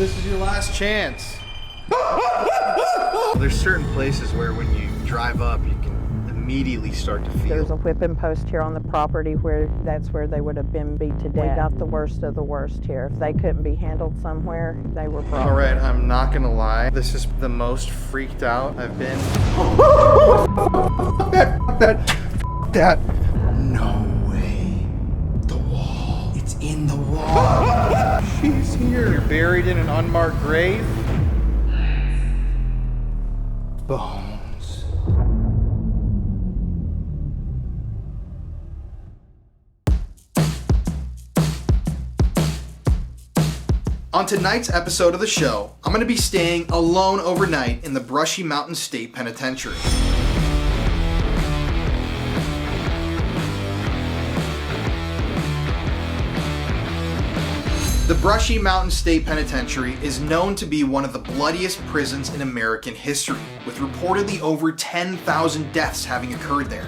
This is your last chance. There's certain places where when you drive up, you can immediately start to feel. There's a whipping post here on the property where that's where they would have been beat to death. We got the worst of the worst here. If they couldn't be handled somewhere, they were brought. All right, I'm not gonna lie. This is the most freaked out I've been. That. No way. The wall. It's in the wall. She's here. You're buried in an unmarked grave. Bones. On tonight's episode of the show, I'm going to be staying alone overnight in the Brushy Mountain State Penitentiary. The Brushy Mountain State Penitentiary is known to be one of the bloodiest prisons in American history, with reportedly over 10,000 deaths having occurred there.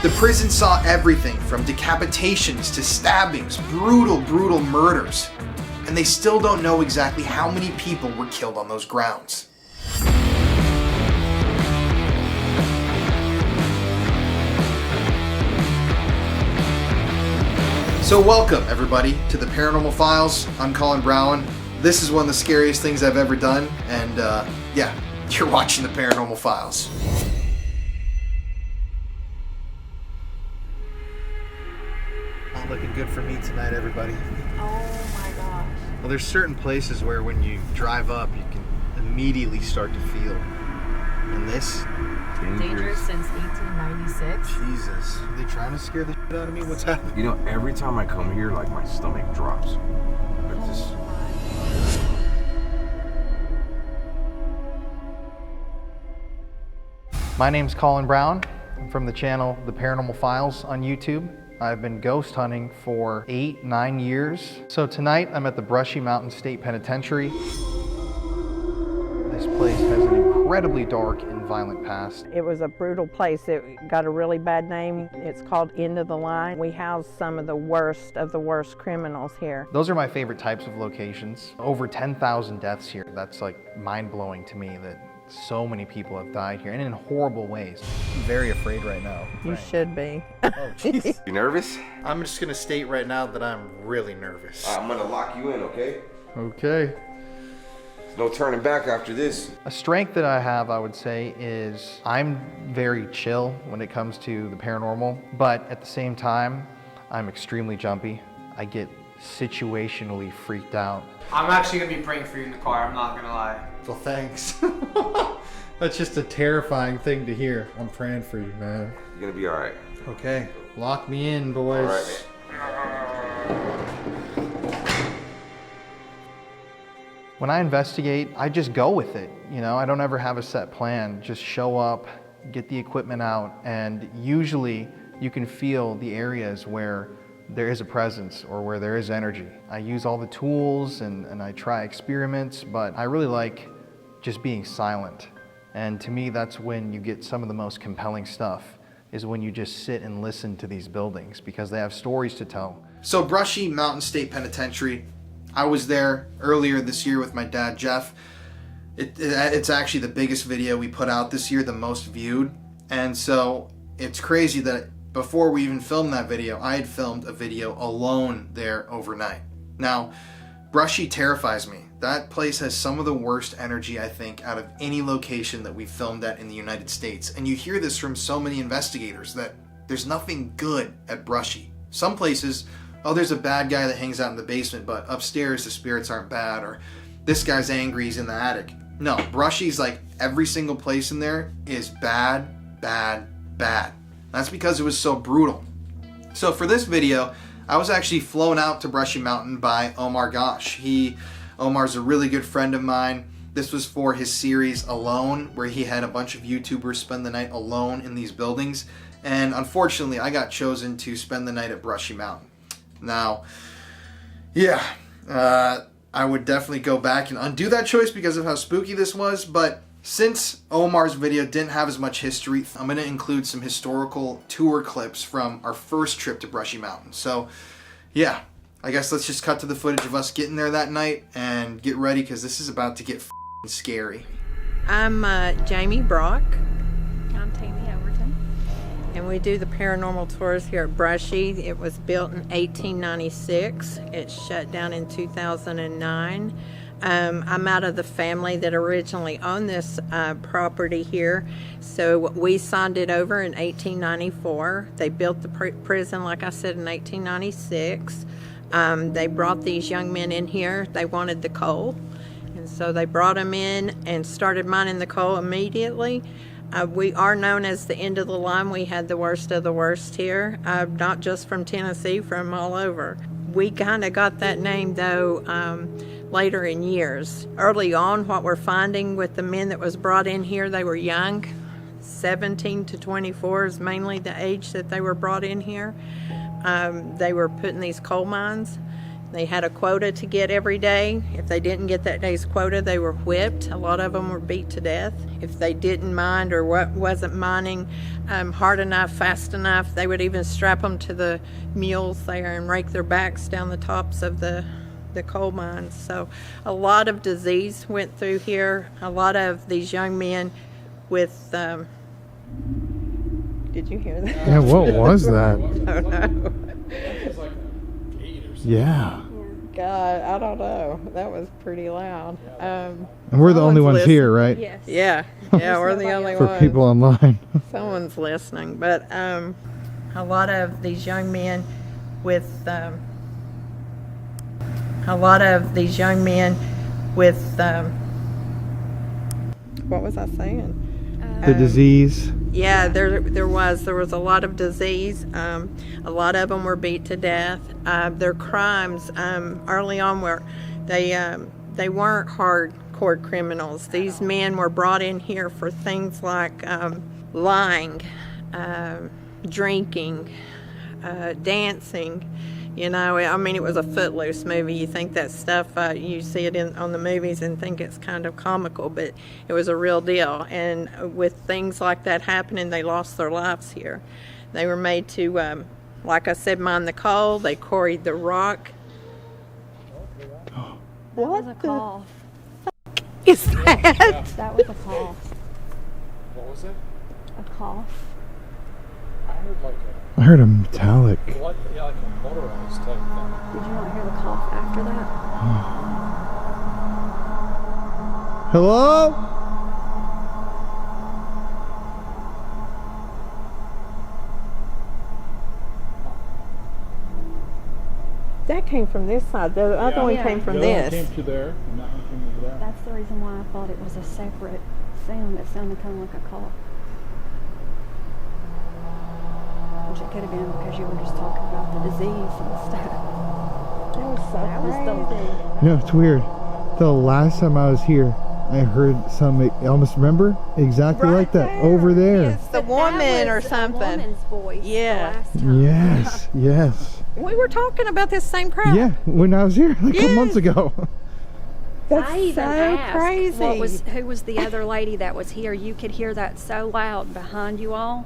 The prison saw everything from decapitations to stabbings, brutal murders, and they still don't know exactly how many people were killed on those grounds. So welcome, everybody, to the Paranormal Files. I'm Colin Brown. This is one of the scariest things I've ever done, and yeah, you're watching the Paranormal Files. Not looking good for me tonight, everybody. Oh my gosh. Well, there's certain places where when you drive up, you can immediately start to feel. And this... Dangerous since 1896. Jesus. Are they trying to scare the shit out of me? What's happening? You know, every time I come here, like, my stomach drops. It's just... My name's Colin Brown. I'm from the channel The Paranormal Files on YouTube. I've been ghost hunting for 8-9 years. So tonight I'm at the Brushy Mountain State Penitentiary. This place has an incredibly dark and violent past. It was a brutal place. It got a really bad name. It's called End of the Line. We house some of the worst criminals here. Those are my favorite types of locations. Over 10,000 deaths here. That's like mind-blowing to me that so many people have died here and in horrible ways. I'm very afraid right now. You should be. Oh, jeez. You nervous? I'm just gonna state right now that I'm really nervous. I'm gonna lock you in, okay? Okay. There's no turning back after this. A strength that I have, I would say, is I'm very chill when it comes to the paranormal, but at the same time, I'm extremely jumpy. I get situationally freaked out. I'm actually gonna be praying for you in the car, I'm not gonna lie. Well, thanks. That's just a terrifying thing to hear. I'm praying for you, man. You're gonna be alright. Okay, lock me in, boys. Alright, When I investigate, I just go with it. You know, I don't ever have a set plan. Just show up, get the equipment out, and usually you can feel the areas where there is a presence or where there is energy. I use all the tools and I try experiments, but I really like just being silent. And to me, that's when you get some of the most compelling stuff, is when you just sit and listen to these buildings because they have stories to tell. So Brushy Mountain State Penitentiary, I was there earlier this year with my dad, Jeff. It's actually the biggest video we put out this year, the most viewed. And so it's crazy that before we even filmed that video, I had filmed a video alone there overnight. Now, Brushy terrifies me. That place has some of the worst energy, I think, out of any location that we've filmed at in the United States. And you hear this from so many investigators that there's nothing good at Brushy. Some places, oh, there's a bad guy that hangs out in the basement, but upstairs the spirits aren't bad, or this guy's angry, he's in the attic. No, Brushy's like every single place in there is bad. That's because it was so brutal. So for this video, I was actually flown out to Brushy Mountain by Omar Gosh. Omar's a really good friend of mine. This was for his series Alone, where he had a bunch of YouTubers spend the night alone in these buildings. And unfortunately, I got chosen to spend the night at Brushy Mountain. Now, yeah, I would definitely go back and undo that choice because of how spooky this was, but Since Omar's video didn't have as much history, I'm going to include some historical tour clips from our first trip to Brushy Mountain. So, yeah, I guess let's just cut to the footage of us getting there that night and get ready, because this is about to get f***ing scary. I'm Jamie Brock, I'm Tammy Overton. and we do the paranormal tours here at Brushy. It was built in 1896. It shut down in 2009. I'm out of the family that originally owned this property here, so we signed it over in 1894. They built the prison, like I said, in 1896. They brought these young men in here. They wanted the coal, and so they brought them in and started mining the coal immediately. We are known as the end of the line. We had the worst of the worst here, not just from Tennessee, from all over. We kind of got that name, though, later in years. Early on, what we're finding with the men that was brought in here, they were young. 17 to 24 is mainly the age that they were brought in here. They were put in these coal mines. They had a quota to get every day. If they didn't get that day's quota, they were whipped. A lot of them were beat to death. If they didn't mine or wasn't mining hard enough, fast enough, they would even strap them to the mules there and rake their backs down the tops of the coal mines. So a lot of disease went through here. A lot of these young men with did you hear that? Yeah, what was that? Oh no. Yeah. God, I don't know. That was pretty loud. And we're the only ones here, right? Yes. Yeah, we're the only For ones. people online. Someone's listening, but a lot of these young men with what was I saying? The disease. Yeah, there was a lot of disease. A lot of them were beat to death. Their crimes early on were they weren't hardcore criminals. These men were brought in here for things like lying, drinking, dancing. You know, I mean, it was a Footloose movie. You think that stuff, you see it on the movies and think it's kind of comical, but it was a real deal. And with things like that happening, they lost their lives here. They were made to, like I said, mine the coal. They quarried the rock. What was a cough? Is that? That was a cough. What was it? A cough. I heard like I heard a metallic. a motorized type thing. Did you not hear the cough after that? Hello? That came from this side. The other one came from The other one this. came to there, and that one came over there. That's the reason why I thought it was a separate sound that sounded kind of like a cough. Which it could have been because you were just talking about the disease and stuff. That was so crazy. No, it's weird. The last time I was here, I heard some, I almost remember exactly like that over there. It's the woman or something. The woman's voice. Yeah. The last time. Yes, yes. We were talking about this same crowd. Yeah, when I was here like a couple Yes. months ago. That's I even so asked crazy. who was the other lady that was here. You could hear that so loud behind you all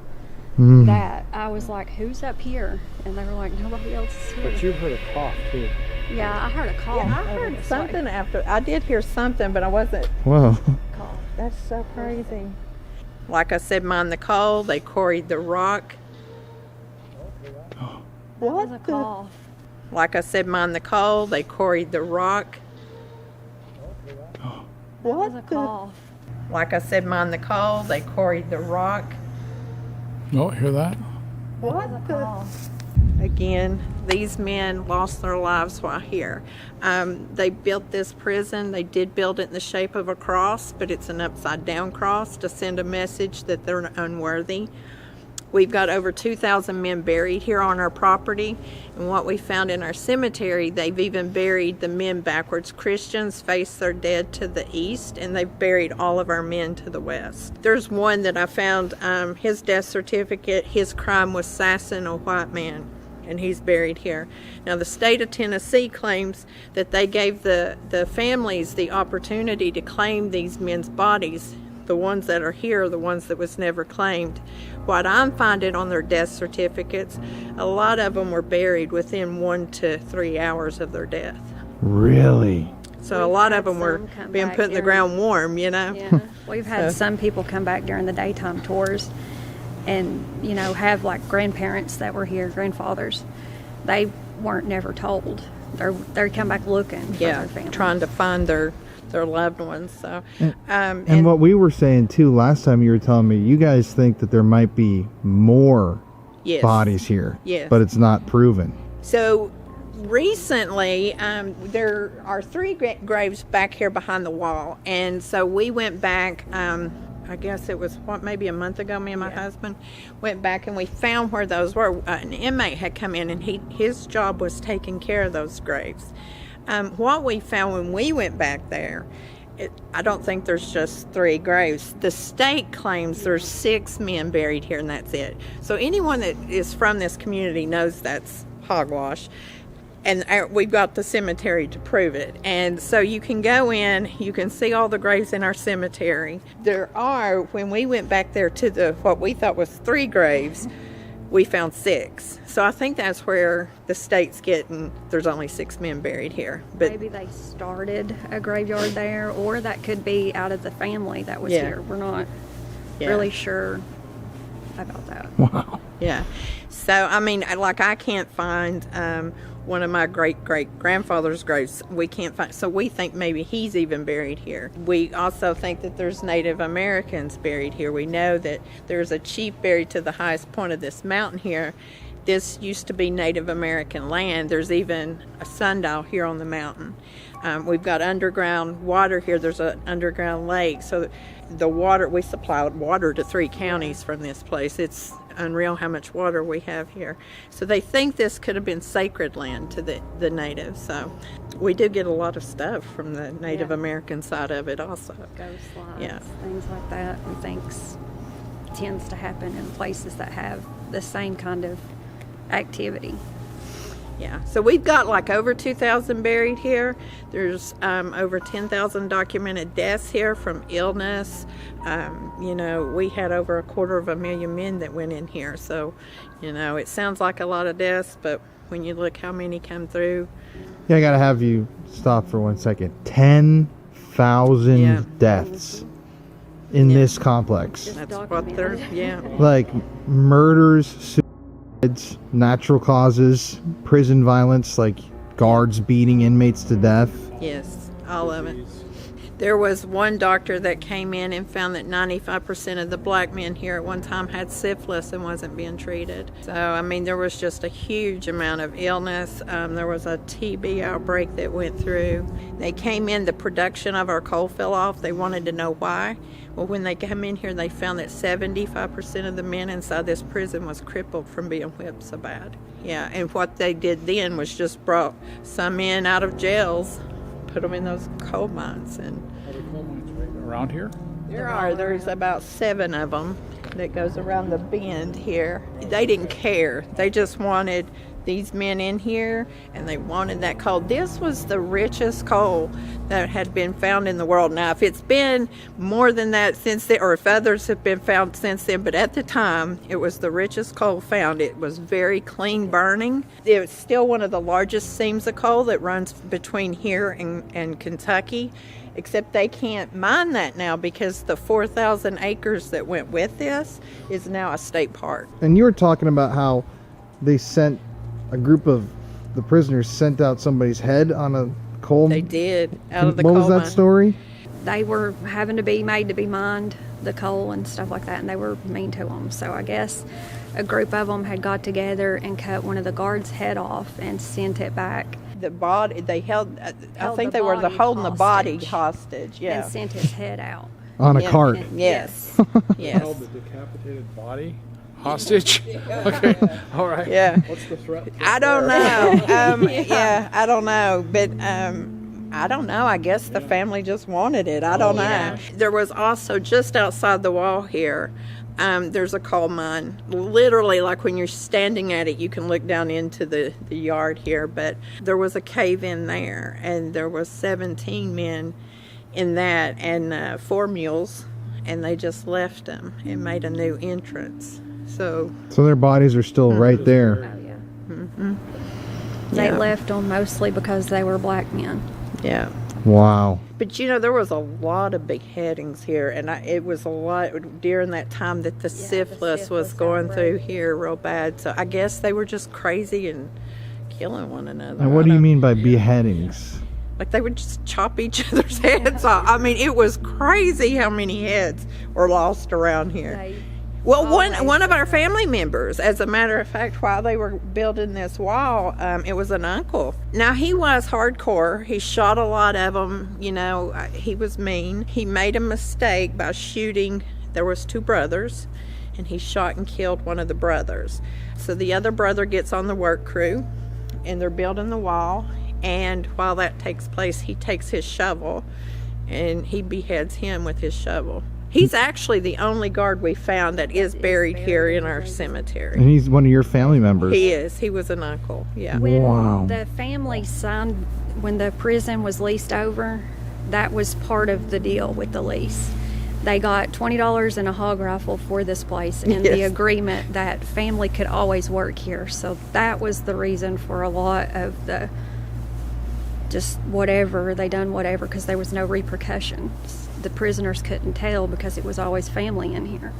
Mm. that I was like, "Who's up here?" And they were like, "Nobody else is here." But you heard a cough too. Yeah, I heard a cough. Yeah, I over heard this something way. after. I did hear something, but I wasn't. Whoa. Cough. That's so crazy. Like I said, mine the coal. They quarried the rock. What was a cough? Like I said, mine the coal. They quarried the rock. What was a cough? Like I said, mine the coal. They quarried the rock. Oh, hear that? What was a cough? Again, these men lost their lives while here. They built this prison. They did build it in the shape of a cross, but it's an upside down cross to send a message that they're unworthy. We've got over 2,000 men buried here on our property, and what we found in our cemetery, they've even buried the men backwards. Christians face their dead to the east, and they've buried all of our men to the west. There's one that I found, his death certificate, his crime was assassin a white man, and he's buried here. Now the state of Tennessee claims that they gave the families the opportunity to claim these men's bodies. the ones that are here are the ones that was never claimed. What I'm finding on their death certificates, a lot of them were buried within 1 to 3 hours of their death. Really? So a lot of them were being put in the ground warm, you know. Yeah, we've had some people come back during the daytime tours and, you know, have like grandparents that were here, grandfathers. They weren't never told. They come back looking for their family. Trying to find their loved ones. So, and what we were saying too last time, you were telling me you guys think that there might be more bodies here, but it's not proven. So recently, there are 3 graves back here behind the wall, and so we went back. I guess it was maybe a month ago. Me and my husband went back and we found where those were. An inmate had come in, and his job was taking care of those graves. What we found when we went back there, I don't think there's just 3 graves. The state claims there's 6 men buried here, and that's it. So anyone that is from this community knows that's hogwash. And we've got the cemetery to prove it. And so you can go in, you can see all the graves in our cemetery. There are, when we went back there to what we thought was 3 graves, we found 6. So I think that's where the state's getting, there's only 6 men buried here. But maybe they started a graveyard there, or that could be out of the family that was here. We're not really sure about that. Wow. Yeah. So, I mean, like I can't find one of my great-great-grandfather's graves. We can't find, so we think maybe he's even buried here. We also think that there's Native Americans buried here. We know that there's a chief buried to the highest point of this mountain here. This used to be Native American land. There's even a sundial here on the mountain. We've got underground water here. There's an underground lake. So the water, we supply water to 3 counties from this place. It's unreal how much water we have here. So they think this could have been sacred land to the natives. So we did get a lot of stuff from the Native American side of it also. Ghost slides, things like that, and things tends to happen in places that have the same kind of activity. Yeah, so we've got like over 2,000 buried here. There's over 10,000 documented deaths here from illness. You know, we had over 250,000 men that went in here. So, you know, it sounds like a lot of deaths, but when you look how many come through. Yeah, I gotta have you stop for 1 second. 10,000 deaths in this complex. That's what they're, Like murders, suicides, natural causes, prison violence, like guards beating inmates to death. Yes, all of it. There was one doctor that came in and found that 95% of the black men here at one time had syphilis and wasn't being treated. So, I mean, there was just a huge amount of illness. There was a TB outbreak that went through. They came in, the production of our coal fell off. They wanted to know why. Well, when they came in here, they found that 75% of the men inside this prison was crippled from being whipped so bad. Yeah, and what they did then was just brought some men out of jails, put them in those coal mines. And Are there coal mines right around here? there's about 7 of them that goes around the bend here. They didn't care. They just wanted these men in here, and they wanted that coal. This was the richest coal that had been found in the world. Now, if it's been more than that since then, or if others have been found since then, but at the time, it was the richest coal found. It was very clean burning. It's still one of the largest seams of coal that runs between here and Kentucky, except they can't mine that now because the 4,000 acres that went with this is now a state park. And you were talking about how they sent a group of the prisoners sent out somebody's head on a coal. They did, out of the coal What was that mine. story? They were having to be made to be mined, the coal and stuff like that, and they were mean to them. So I guess a group of them had got together and cut one of the guards' head off and sent it back. The body, they held, I think the they were body holding the body hostage. hostage, yeah. And sent his head out. On a Yeah, cart. Yes, yes. Held the decapitated body hostage? Okay, all right. Yeah. What's the threat? I don't know. Yeah, I don't know. But I don't know. I guess the family just wanted it. I don't know. There was also just outside the wall here, there's a coal mine. Literally, like when you're standing at it, you can look down into the yard here. But there was a cave in there, and there was 17 men in that, and 4 mules. and they just left them and made a new entrance. So their bodies are still right there. Oh, yeah. They left them mostly because they were black men. Yeah. Wow. But you know, there was a lot of beheadings here, and it was a lot during that time that the syphilis was going through here real bad. So I guess they were just crazy and killing one another. And what do you mean by beheadings? Like they would just chop each other's heads off. I mean, it was crazy how many heads were lost around here. Well, one of our family members, as a matter of fact, while they were building this wall, it was an uncle. Now, he was hardcore. He shot a lot of them. You know, he was mean. He made a mistake by shooting. There was 2 brothers, and he shot and killed one of the brothers. So the other brother gets on the work crew, and they're building the wall. And while that takes place, he takes his shovel, and he beheads him with his shovel. He's actually the only guard we found that is buried here in our cemetery. And he's one of your family members. He is. He was an uncle. Yeah. When the family signed, when the prison was leased over, that was part of the deal with the lease. They got $20 and a hog rifle for this place, and the agreement that family could always work here. So that was the reason for a lot of the just whatever, they done whatever, because there was no repercussions. The prisoners couldn't tell because it was always family in here.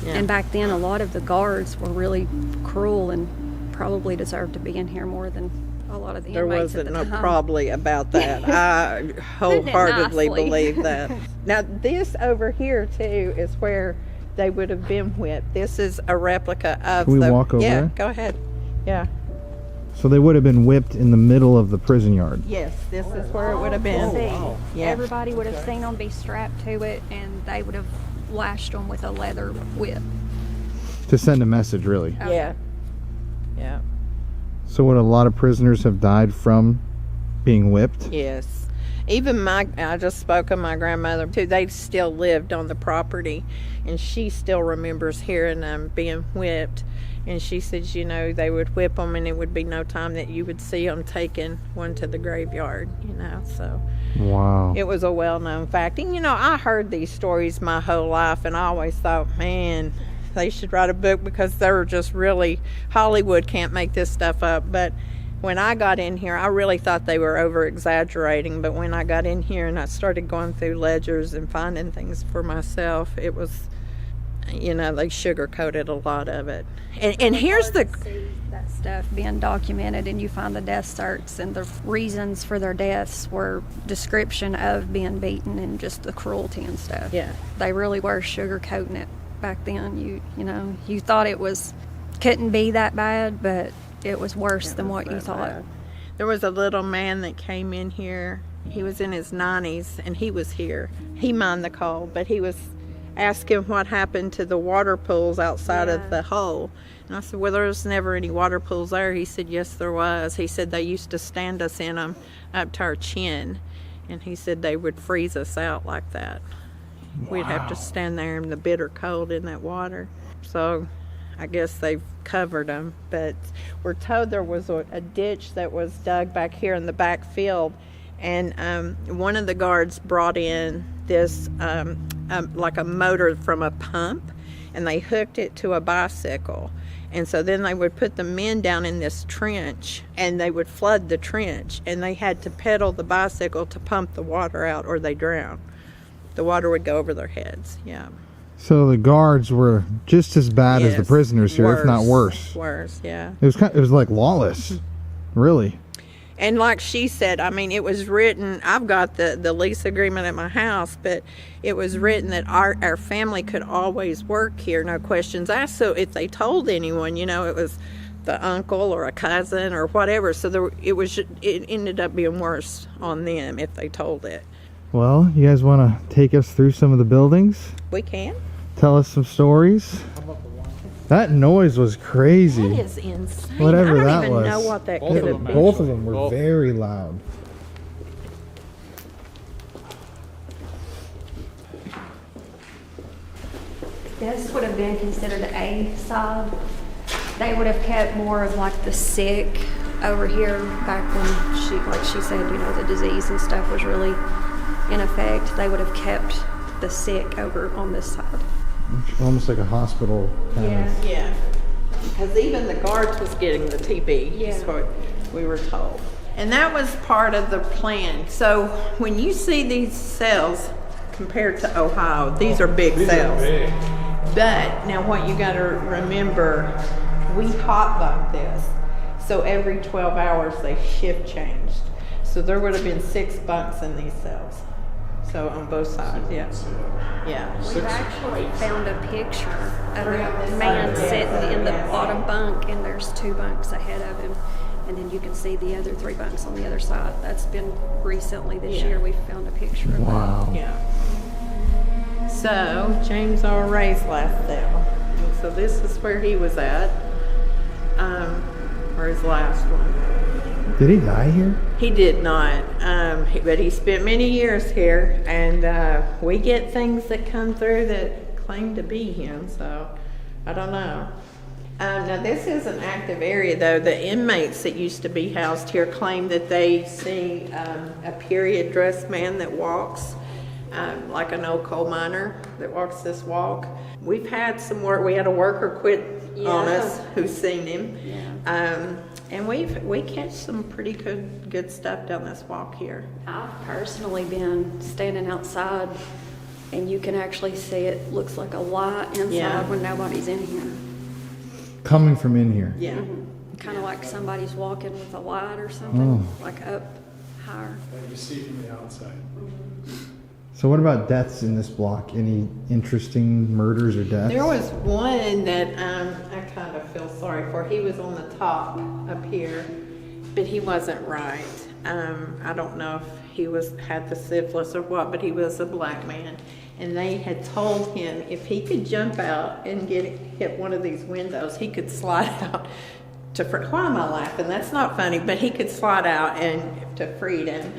Yeah. And back then, a lot of the guards were really cruel and probably deserved to be in here more than a lot of the inmates at the time. There wasn't no probably about that. I wholeheartedly believe that. Now, this over here, too, is where they would have been whipped. This is a replica of Can we walk over Yeah, there? go ahead. Yeah. So they would have been whipped in the middle of the prison yard. Yes, this is where it would have been. Yeah. Everybody would have seen them be strapped to it, and they would have lashed them with a leather whip. To send a message, really. Yeah. Yeah. So would a lot of prisoners have died from being whipped? Yes. Even I just spoke of my grandmother too. They still lived on the property, and she still remembers hearing them being whipped. And she says, you know, they would whip them, and it would be no time that you would see them taking one to the graveyard, you know. So wow, it was a well-known fact. And, you know, I heard these stories my whole life, and I always thought, man, they should write a book because they were just really, Hollywood can't make this stuff up. But when I got in here, I really thought they were over-exaggerating. But when I got in here and I started going through ledgers and finding things for myself, it was, you know, they sugar-coated a lot of it. And here's the... that stuff being documented, and you find the death certs, and the reasons for their deaths were description of being beaten and just the cruelty and stuff. Yeah. They really were sugar-coating it back then. You know, you thought it couldn't be that bad, but it was worse than what you thought. Bad. There was a little man that came in here. He was in his 90s, and he was here. He mined the coal, but he was asking what happened to the water pools outside of the hole. And I said, well, there's never any water pools there. He said, yes, there was. He said they used to stand us in them up to our chin. And he said they would freeze us out like that. Wow. We'd have to stand there in the bitter cold in that water. So I guess they've covered them. But we're told there was a ditch that was dug back here in the back field. And one of the guards brought in this like a motor from a pump, and they hooked it to a bicycle. And so then they would put the men down in this trench, and they would flood the trench, and they had to pedal the bicycle to pump the water out, or they drowned. The water would go over their heads. Yeah. So the guards were just as bad as the prisoners here, if not worse. Worse, yeah. It was like lawless, really. And like she said, I mean, it was written, I've got the lease agreement at my house, but it was written that our family could always work here, no questions asked. So if they told anyone, you know, it was the uncle or a cousin or whatever. So it ended up being worse on them if they told it. Well, you guys want to take us through some of the buildings? We can. Tell us some stories. That noise was crazy. That is insane. Whatever that was. I don't even know what that could have been. Both of them were very loud. This would have been considered A side. They would have kept more of like the sick over here back when like she said, you know, the disease and stuff was really in effect. They would have kept the sick over on this side. Almost like a hospital kind of. Yeah. Because even the guards was getting the TB, Yeah. is what we were told. And that was part of the plan. So when you see these cells compared to Ohio, these are big cells. Big. But now what you got to remember, we hot bunk this. So every 12 hours they shift changed. So there would have been 6 bunks in these cells. So on both sides, yeah. Yeah. We've actually found a picture of a man sitting in the bottom bunk, and there's 2 bunks ahead of him. And then you can see the other 3 bunks on the other side. That's been recently this year. We found a picture of that. Wow. Yeah. So James R. Ray's last cell. So this is where he was at, or his last one. Did he die here? He did not, but he spent many years here, and we get things that come through that claim to be him, so I don't know. Now this is an active area though. The inmates that used to be housed here claim that they see a period dressed man that walks, like an old coal miner that walks this walk. We've had some work, we had a worker quit on us who's seen him. Yeah. And we catch some pretty good stuff down this walk here. I've personally been standing outside, and you can actually see it looks like a light inside when nobody's in here. Coming from in here. Yeah. Kind of like somebody's walking with a light or something, like up higher. That you see from the outside. So what about deaths in this block? Any interesting murders or deaths? There was one that I kind of feel sorry for. He was on the top up here, but he wasn't right. I don't know if he had the syphilis or what, but he was a black man. And they had told him if he could jump out and hit one of these windows, he could slide out to freedom. Why am I laughing? That's not funny, but he could slide out and to freedom.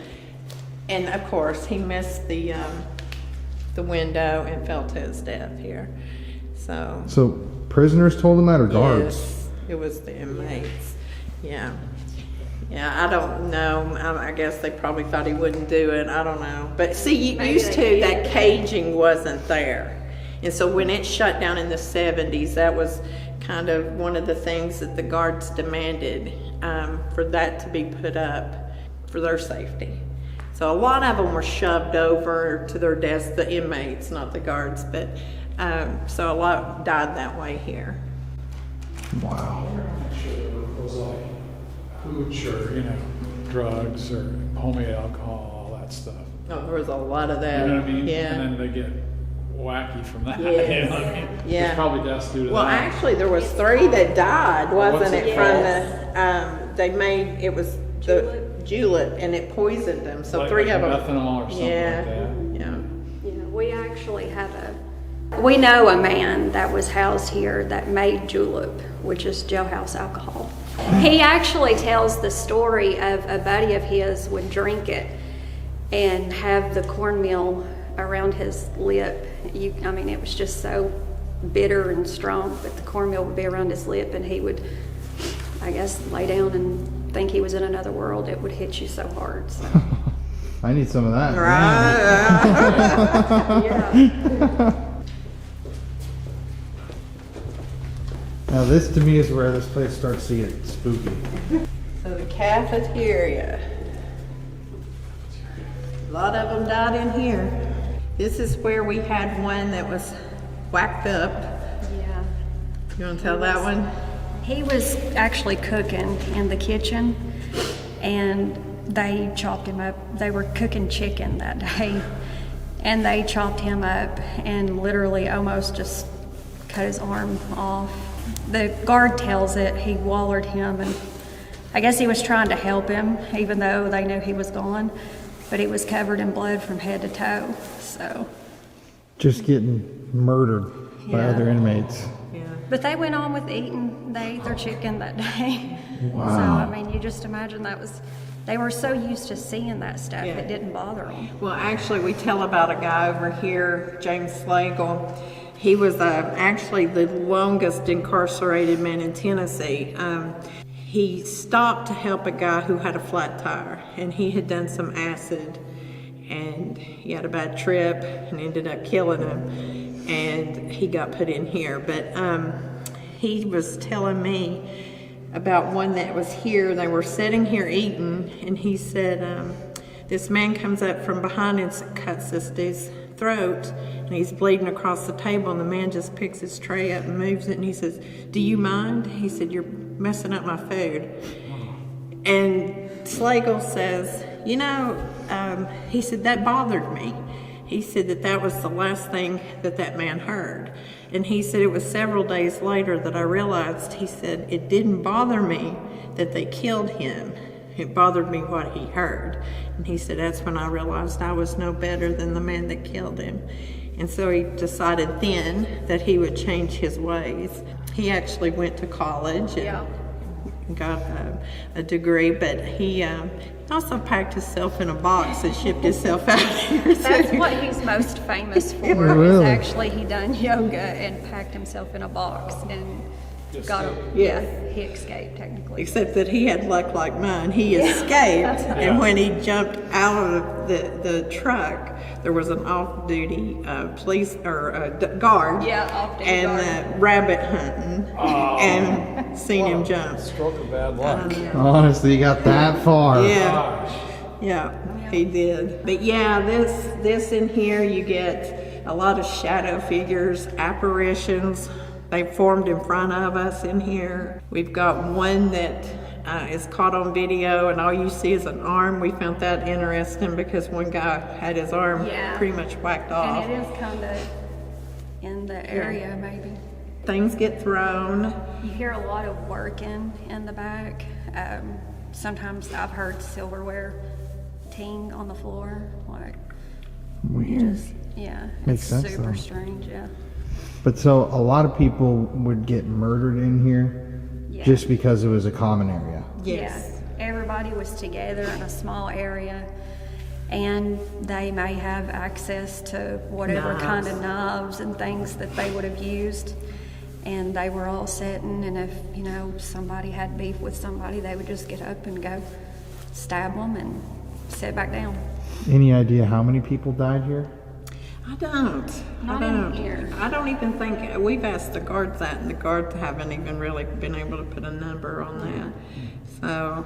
And of course, he missed the window and fell to his death here. So prisoners told him that, or guards? yes, it was the inmates. Yeah. Yeah, I don't know. I guess they probably thought he wouldn't do it. I don't know. But see, that caging wasn't there. And so when it shut down in the 70s, that was kind of one of the things that the guards demanded, for that to be put up for their safety. So a lot of them were shoved over to their deaths, the inmates, not the guards. But so a lot died that way here. Wow. It was like hooch or, drugs or homemade alcohol, all that stuff. Oh, there was a lot of that. You know what I mean? Yeah. And then they get wacky from that. Yes. You know what I mean? Yeah. There's probably deaths due to Well, that. actually, there was 3 that died, wasn't it? Yes. From it was the julep, and it poisoned them. So like 3 of them. methanol or something Yeah. like that. Yeah. Yeah, we actually we know a man that was housed here that made julep, which is jailhouse alcohol. He actually tells the story of a buddy of his would drink it and have the cornmeal around his lip. It was just so bitter and strong, but the cornmeal would be around his lip, and he would, I guess, lay down and think he was in another world. It would hit you so hard. So. I need some of that. Right. Yeah. Now this to me is where this place starts to get spooky. So the cafeteria. A lot of them died in here. This is where we had one that was whacked up. Yeah. You want to tell that one? He was actually cooking in the kitchen, and they chopped him up. They were cooking chicken that day, and they chopped him up and literally almost just cut his arm off. The guard tells it he wallered him, and I guess he was trying to help him, even though they knew he was gone, but he was covered in blood from head to toe. So Just getting murdered by Yeah. other inmates. Yeah. but they went on with eating. They ate their chicken that day. Wow. So you just imagine they were so used to seeing that stuff, Yeah. it didn't bother them. Well, actually, we tell about a guy over here, James Slagle. He was actually the longest incarcerated man in Tennessee. He stopped to help a guy who had a flat tire, and he had done some acid. and he had a bad trip and ended up killing him, and he got put in here. But he was telling me about one that was here. They were sitting here eating, and he said this man comes up from behind and cuts this dude's throat, and he's bleeding across the table, and the man just picks his tray up and moves it, and he says, "Do you mind?" He said, "You're messing up my food." And Slagle says, "You know," he said, "that bothered me." He said that was the last thing that man heard. And he said it was several days later that I realized, he said, it didn't bother me that they killed him. It bothered me what he heard. And he said that's when I realized I was no better than the man that killed him. And so he decided then that he would change his ways. He actually went to college and got a degree, but he also packed himself in a box and shipped himself out here. That's what he's most famous for. Really? Is actually he done yoga and packed himself in a box and he escaped technically. Except that he had luck like mine. He escaped, and when he jumped out of the truck, there was an off-duty police or guard, off-duty guard. Rabbit hunting, and seen him jump. Stroke of bad luck. Honestly, you got that far. Yeah, he did. But yeah, this in here, you get a lot of shadow figures, apparitions. They formed in front of us in here. We've got one that is caught on video, and all you see is an arm. We found that interesting because one guy had his arm pretty much whacked off. And it is kind of in the area, maybe. Things get thrown. You hear a lot of working in the back. Sometimes I've heard silverware ting on the floor. Like, Weird. it's Makes sense, super though. strange, But so a lot of people would get murdered in here just because it was a common area. Yes. Yeah, everybody was together in a small area, and they may have access to whatever kind of knives and things that they would have used. And they were all sitting, and if, you know, somebody had beef with somebody, they would just get up and go stab them and sit back down. Any idea how many people died here? I don't. Not in here. I don't even think, we've asked the guards that, and the guards haven't even really been able to put a number on that. So,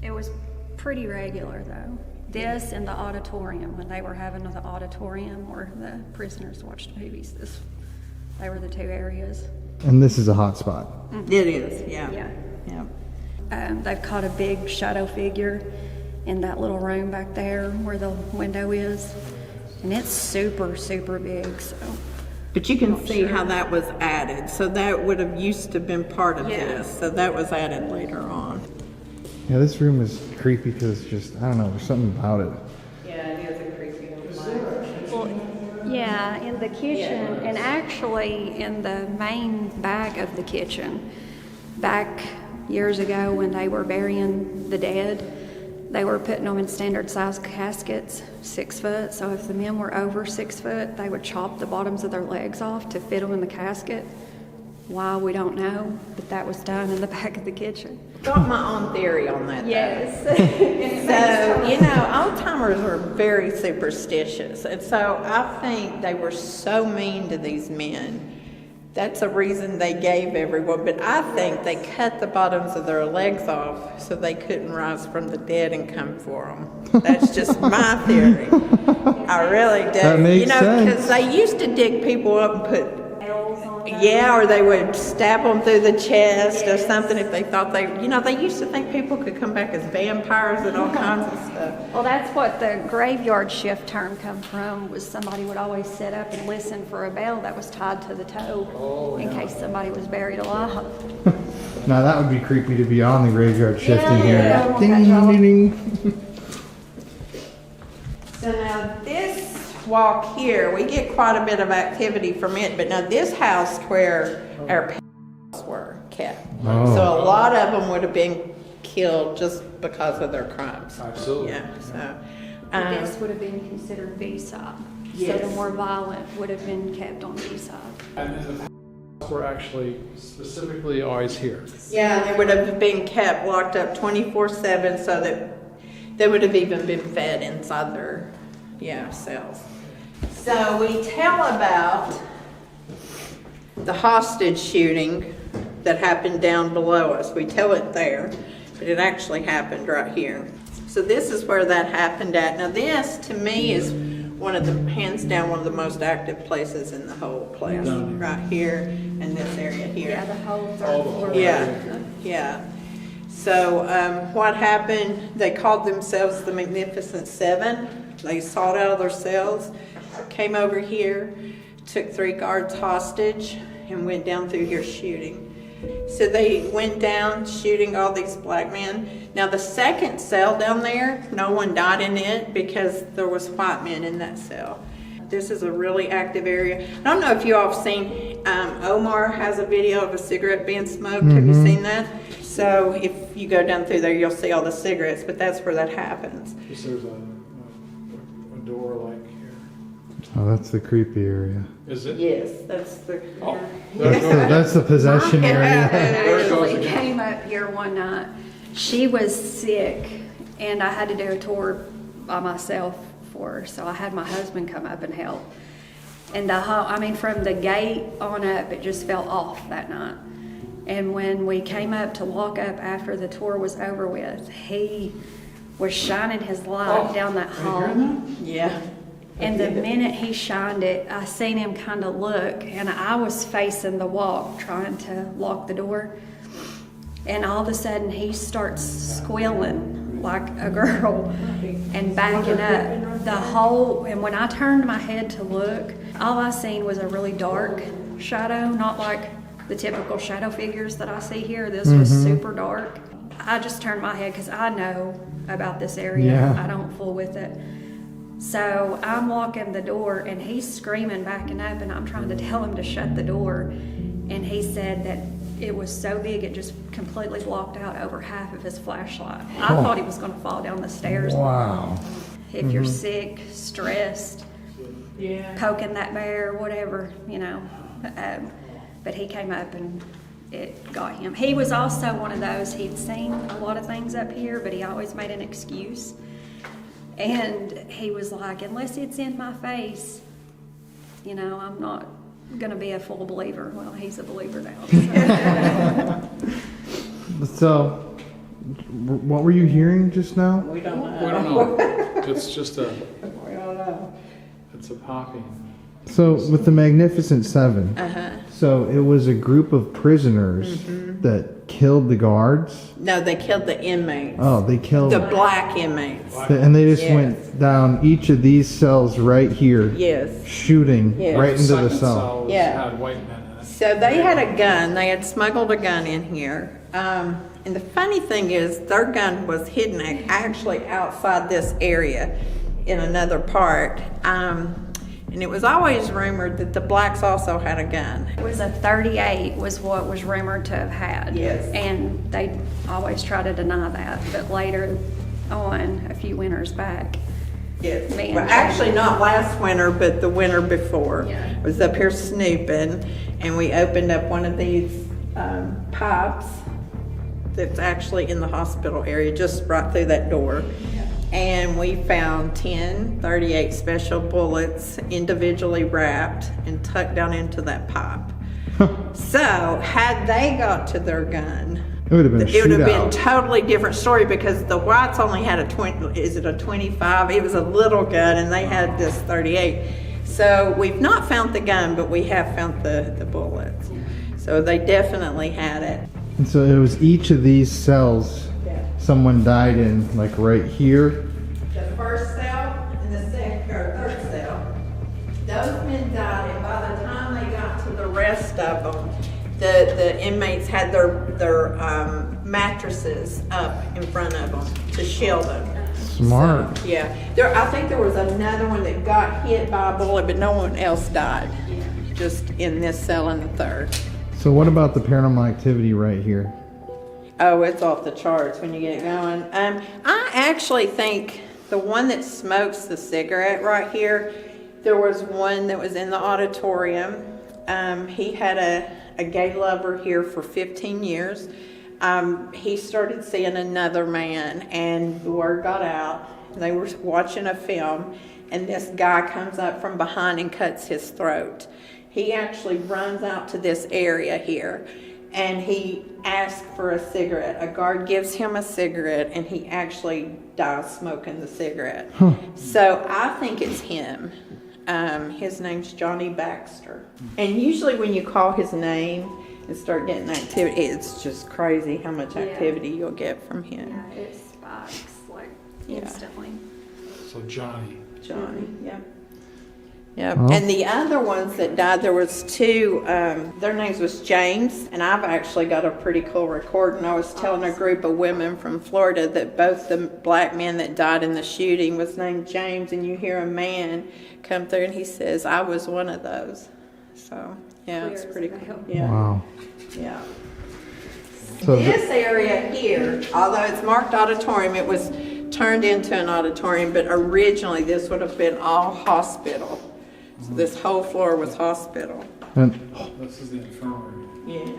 it was pretty regular though. This and the auditorium, when they were having the auditorium where the prisoners watched movies, they were the two areas. And this is a hot spot. It is, yeah. They've caught a big shadow figure in that little room back there where the window is. And it's super, super big, so. But you can see how that was added. So that would have used to been part of this. So that was added later on. Yeah, this room is creepy because it's just, I don't know, there's something about it. Yeah, it is a creepy little place. Well, yeah, in the kitchen, and actually in the main back of the kitchen, back years ago when they were burying the dead, they were putting them in standard size caskets, 6 foot. So if the men were over 6 foot, they would chop the bottoms of their legs off to fit them in the casket. Why, we don't know, but that was done in the back of the kitchen. Got my own theory on that. Yes. So, you know, old timers were very superstitious. And so I think they were so mean to these men. That's a reason they gave everyone, but I think they cut the bottoms of their legs off so they couldn't rise from the dead and come for them. That's just my theory. I really do. That makes sense. Because they used to dig people up and put, or they would stab them through the chest or something if they thought they used to think people could come back as vampires and all kinds of stuff. Well, that's what the graveyard shift term come from, was somebody would always sit up and listen for a bell that was tied to the toe in case somebody was buried alive. Now that would be creepy to be on the graveyard shift in here. Yeah. Ding, ding, ding. So now this walk here, we get quite a bit of activity from it, but now this house where our parents were kept. Oh. So a lot of them would have been killed just because of their crimes. Absolutely. Yeah, so. This would have been considered B-side. Yes. So the more violent would have been kept on B-side. And the pals were actually specifically always here. Yeah, they would have been kept locked up 24/7 so that They would have even been fed inside their, cells. So we tell about the hostage shooting that happened down below us. We tell it there, but it actually happened right here. So this is where that happened at. Now this, to me, is hands down, one of the most active places in the whole place. Right here and this area here. Yeah, the whole third floor. Yeah. So what happened, they called themselves the Magnificent Seven. They sought out of their cells, came over here, took 3 guards hostage, and went down through here shooting. So they went down shooting all these black men. Now the second cell down there, no one died in it because there was white men in that cell. This is a really active area. I don't know if you all have seen, Omar has a video of a cigarette being smoked. Have you seen that? So if you go down through there, you'll see all the cigarettes, but that's where that happens. There's a door like here. Oh, that's the creepy area. Is it? Yes, that's the... Oh, That's the possession area. Actually came up here one night. She was sick, and I had to do a tour by myself for her, so I had my husband come up and help. And from the gate on up, it just fell off that night. And when we came up to walk up after the tour was over with, he was shining his light down that hall. Yeah. And the minute he shined it, I seen him kind of look, and I was facing the wall trying to lock the door. And all of a sudden he starts squealing like a girl and backing up the whole. And when I turned my head to look, all I seen was a really dark shadow, not like the typical shadow figures that I see here. This was super dark. I just turned my head because I know about this area. Yeah. I don't fool with it. So I'm locking the door and he's screaming, backing up, and I'm trying to tell him to shut the door. And he said that it was so big it just completely blocked out over half of his flashlight. I thought he was going to fall down the stairs. Wow. If you're sick, stressed, poking that bear, whatever, but he came up and it got him. He was also one of those, he'd seen a lot of things up here, but he always made an excuse. And he was like, unless it's in my face, I'm not going to be a full believer. Well, he's a believer now. So, what were you hearing just now? We don't know. We don't know. It's just We don't know. it's a popping. So, with the Magnificent Seven, so it was a group of prisoners that killed the guards? No, they killed the inmates. Oh, they killed... The black inmates. And they just went down each of these cells right here. Yes. Shooting right into the cell. Had white men in it. So they had a gun. They had smuggled a gun in here. And the funny thing is, their gun was hidden actually outside this area in another part. And it was always rumored that the blacks also had a gun. It was a 38 was what was rumored to have had. Yes. And they always try to deny that. But later on, a few winters back. Yes. Man. Well, actually not last winter, but the winter before. I was up here snooping, and we opened up one of these pipes that's actually in the hospital area, just right through that door. And we found 10 .38 special bullets individually wrapped and tucked down into that pipe. So had they got to their gun, it would have been a it would have been shootout. a totally different story, because the whites only had a 25? It was a little gun, and they had this 38. So we've not found the gun, but we have found the bullets. So they definitely had it. And so it was each of these cells someone died in, like right here. The first cell and the second or third cell, those men died, and by the time they got to the rest of them, the inmates had their mattresses up in front of them to shield them. Smart. So, I think there was another one that got hit by a bullet, but no one else died. Just in this cell in the third. So what about the paranormal activity right here? Oh, it's off the charts when you get it going. I actually think the one that smokes the cigarette right here, there was one that was in the auditorium. He had a gay lover here for 15 years. he started seeing another man, and the word got out. They were watching a film, and this guy comes up from behind and cuts his throat. He actually runs out to this area here, and he asks for a cigarette. A guard gives him a cigarette, and he actually dies smoking the cigarette. So I think it's him. His name's Johnny Baxter. And usually when you call his name and start getting activity, it's just crazy how much activity you'll get from him. Yeah, it spikes like instantly. So Johnny. Yep. Yep. And the other ones that died, there was two, their names was James, and I've actually got a pretty cool recording. I was telling a group of women from Florida that both the black men that died in the shooting was named James, and you hear a man come through and he says, I was one of those. So, yeah, it's pretty cool. Yeah. Wow. Yeah. So This area here, although it's marked auditorium, it was turned into an auditorium, but originally this would have been all hospital. So this whole floor was hospital. and, This is the infirmary. Yeah.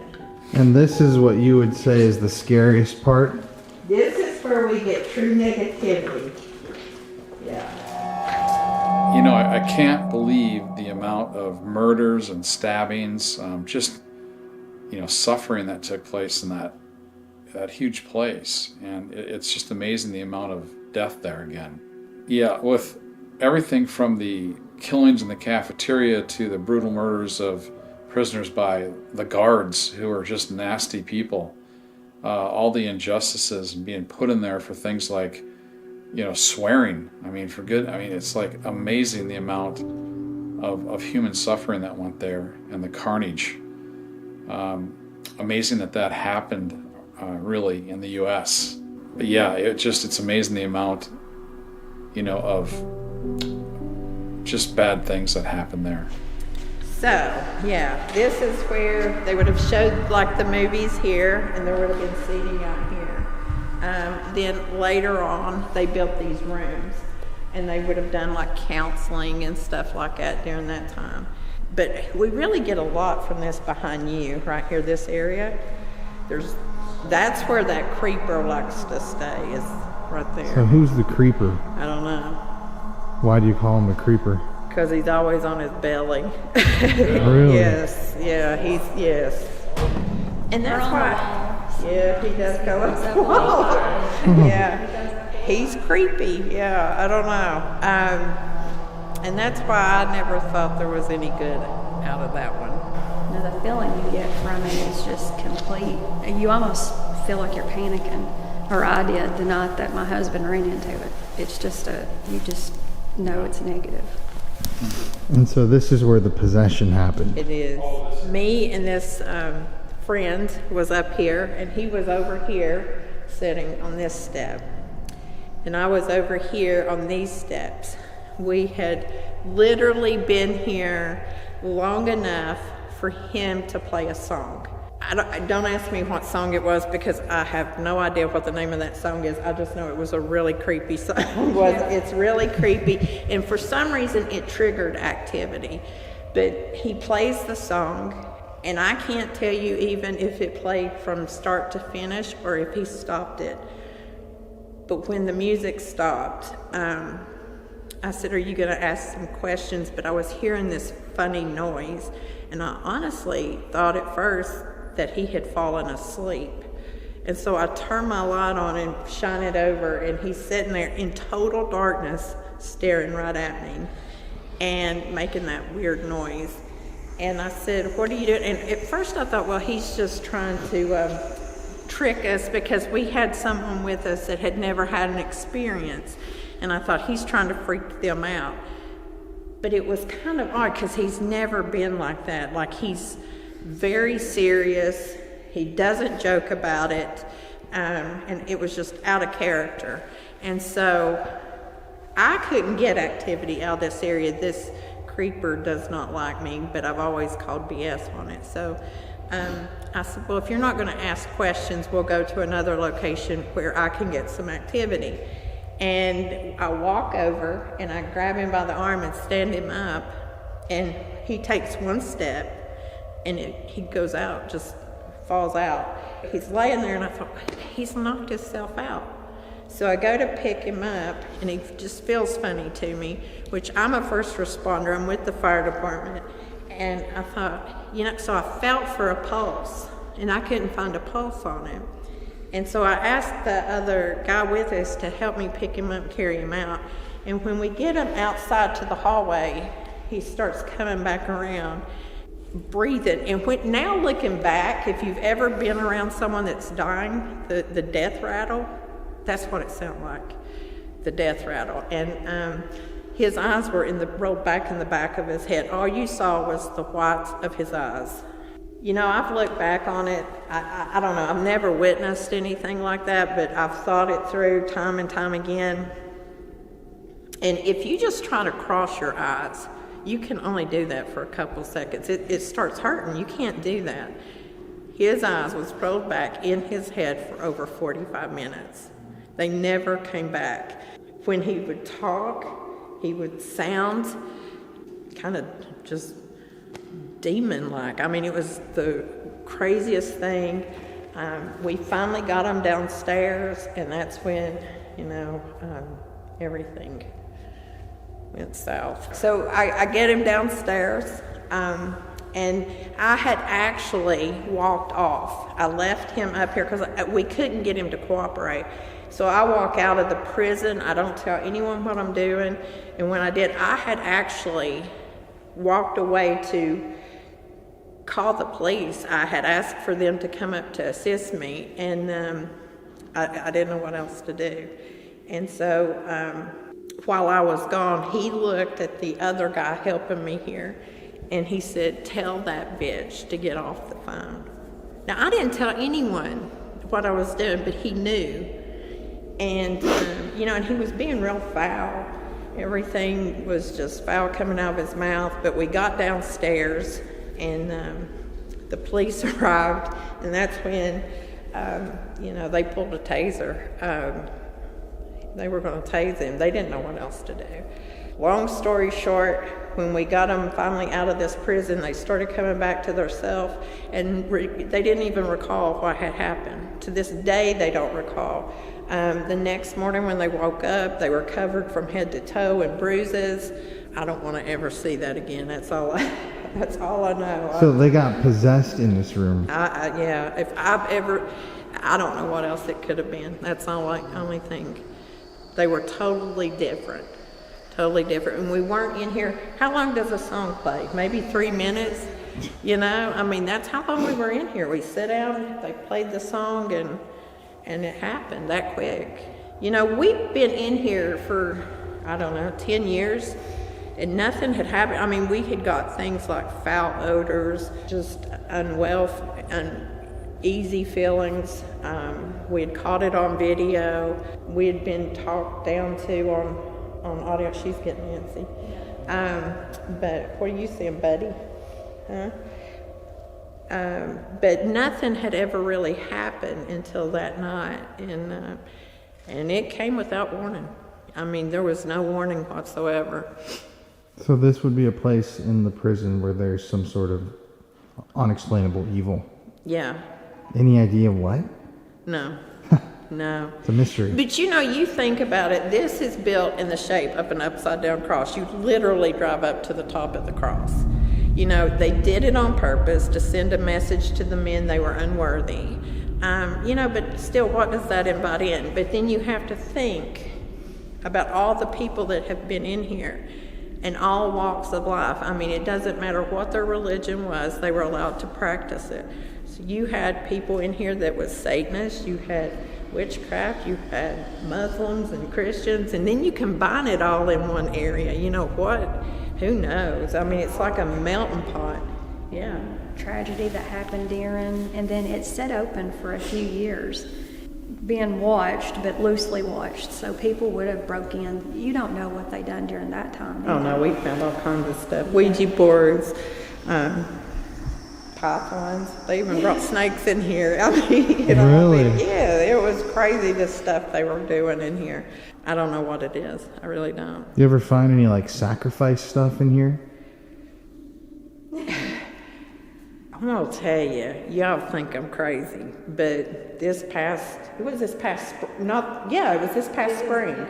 and this is what you would say is the scariest part? This is where we get true negativity. Yeah. You know, I can't believe the amount of murders and stabbings, just, you know, suffering that took place in that huge place. And it's just amazing the amount of death there again. Yeah, with everything from the killings in the cafeteria to the brutal murders of prisoners by the guards, who are just nasty people, all the injustices and being put in there for things like, you know, swearing. I mean, it's like amazing the amount of human suffering that went there and the carnage. Amazing that happened really in the U.S. But yeah, it's amazing the amount, you know, of just bad things that happened there. So, yeah, this is where they would have showed like the movies here, and there would have been seating out here. Then later on, they built these rooms, and they would have done like counseling and stuff like that during that time. But we really get a lot from this behind you, right here, this area. That's where that creeper likes to stay, is right there. So who's the creeper? I don't know. Why do you call him a creeper? Because he's always on his belly. Really? Yes, yeah, yes. And that's why, yeah, he does go up the wall. Yeah, he's creepy, yeah, I don't know. And that's why I never thought there was any good out of that one. Now, the feeling you get from it is just complete. You almost feel like you're panicking, or I did the night that my husband ran into it. It's just you just know it's negative. And so this is where the possession happened. It is. Me and this friend was up here, and he was over here sitting on this step. And I was over here on these steps. We had literally been here long enough for him to play a song. Don't ask me what song it was, because I have no idea what the name of that song is. I just know it was a really creepy song. It's really creepy, and for some reason it triggered activity. But he plays the song, and I can't tell you even if it played from start to finish or if he stopped it. But when the music stopped, I said, are you going to ask some questions? But I was hearing this funny noise, and I honestly thought at first that he had fallen asleep. And so I turned my light on and shine it over, and he's sitting there in total darkness, staring right at me and making that weird noise. And I said, what are you doing? And at first I thought, well, he's just trying to trick us, because we had someone with us that had never had an experience. And I thought, he's trying to freak them out. But it was kind of odd, because he's never been like that. Like, he's very serious. He doesn't joke about it. And it was just out of character. And so I couldn't get activity out of this area. This creeper does not like me, but I've always called BS on it. So I said, well, if you're not going to ask questions, we'll go to another location where I can get some activity. And I walk over and I grab him by the arm and stand him up, and he takes one step and he goes out, just falls out. he's laying there, and I thought, he's knocked himself out. So I go to pick him up, and he just feels funny to me, which I'm a first responder. I'm with the fire department. And I thought, you know, so I felt for a pulse, and I couldn't find a pulse on him. And so I asked the other guy with us to help me pick him up, carry him out. And when we get him outside to the hallway, he starts coming back around, breathing. And now looking back, if you've ever been around someone that's dying, the death rattle, that's what it sounded like, the death rattle. And his eyes were rolled back in the back of his head. All you saw was the whites of his eyes. You know, I've looked back on it. I don't know, I've never witnessed anything like that, but I've thought it through time and time again. And if you just try to cross your eyes, you can only do that for a couple seconds. It starts hurting. You can't do that. His eyes was rolled back in his head for over 45 minutes. They never came back. When he would talk, he would sound kind of just demon-like. I mean, it was the craziest thing. We finally got him downstairs, and that's when, you know, everything went south. So I get him downstairs, and I had actually walked off. I left him up here because we couldn't get him to cooperate. So I walk out of the prison. I don't tell anyone what I'm doing. And when I did, I had actually walked away to call the police. I had asked for them to come up to assist me, and I didn't know what else to do. And so while I was gone, he looked at the other guy helping me here, and he said, "Tell that bitch to get off the phone." Now, I didn't tell anyone what I was doing, but he knew. And, you know, and he was being real foul. Everything was just foul coming out of his mouth. But we got downstairs, and the police arrived, and that's when, you know, they pulled a taser. They were going to tase him. They didn't know what else to do. Long story short, when we got them finally out of this prison, they started coming back to themselves, and they didn't even recall what had happened. To this day, they don't recall. The next morning when they woke up, they were covered from head to toe in bruises. I don't want to ever see that again. That's all I know. So they got possessed in this room. Yeah, if I've ever, I don't know what else it could have been. That's the only thing. They were totally different. And we weren't in here. How long does a song play? Maybe 3 minutes? You know, I mean, that's how long we were in here. We sat down, they played the song, and it happened that quick. You know, we've been in here for, I don't know, 10 years, and nothing had happened. I mean, we had got things like foul odors, just uneasy feelings. We had caught it on video. We had been talked down to on audio. She's getting antsy. But what are you saying, buddy? Huh? But nothing had ever really happened until that night, and it came without warning. I mean, there was no warning whatsoever. So this would be a place in the prison where there's some sort of unexplainable evil. Yeah. Any idea what? No. No. It's a mystery. But you know, you think about it, this is built in the shape of an upside down cross. You literally drive up to the top of the cross. You know, they did it on purpose to send a message to the men they were unworthy. You know, but still, what does that invite in? But then you have to think about all the people that have been in here in all walks of life. I mean, it doesn't matter what their religion was, they were allowed to practice it. So you had people in here that was Satanists, you had witchcraft, you had Muslims and Christians, and then you combine it all in one area. You know what? Who knows? I mean, it's like a melting pot. Yeah. Tragedy that happened during, and then it sat open for a few years, being watched, but loosely watched. So people would have broke in. You don't know what they done during that time. Oh no, we found all kinds of stuff. Ouija boards, pythons. They even brought snakes in here. I mean, you know, really? I mean, yeah, it was crazy the stuff they were doing in here. I don't know what it is. I really don't. You ever find any like sacrifice stuff in here? I'm gonna tell you, y'all think I'm crazy, but it was this past spring.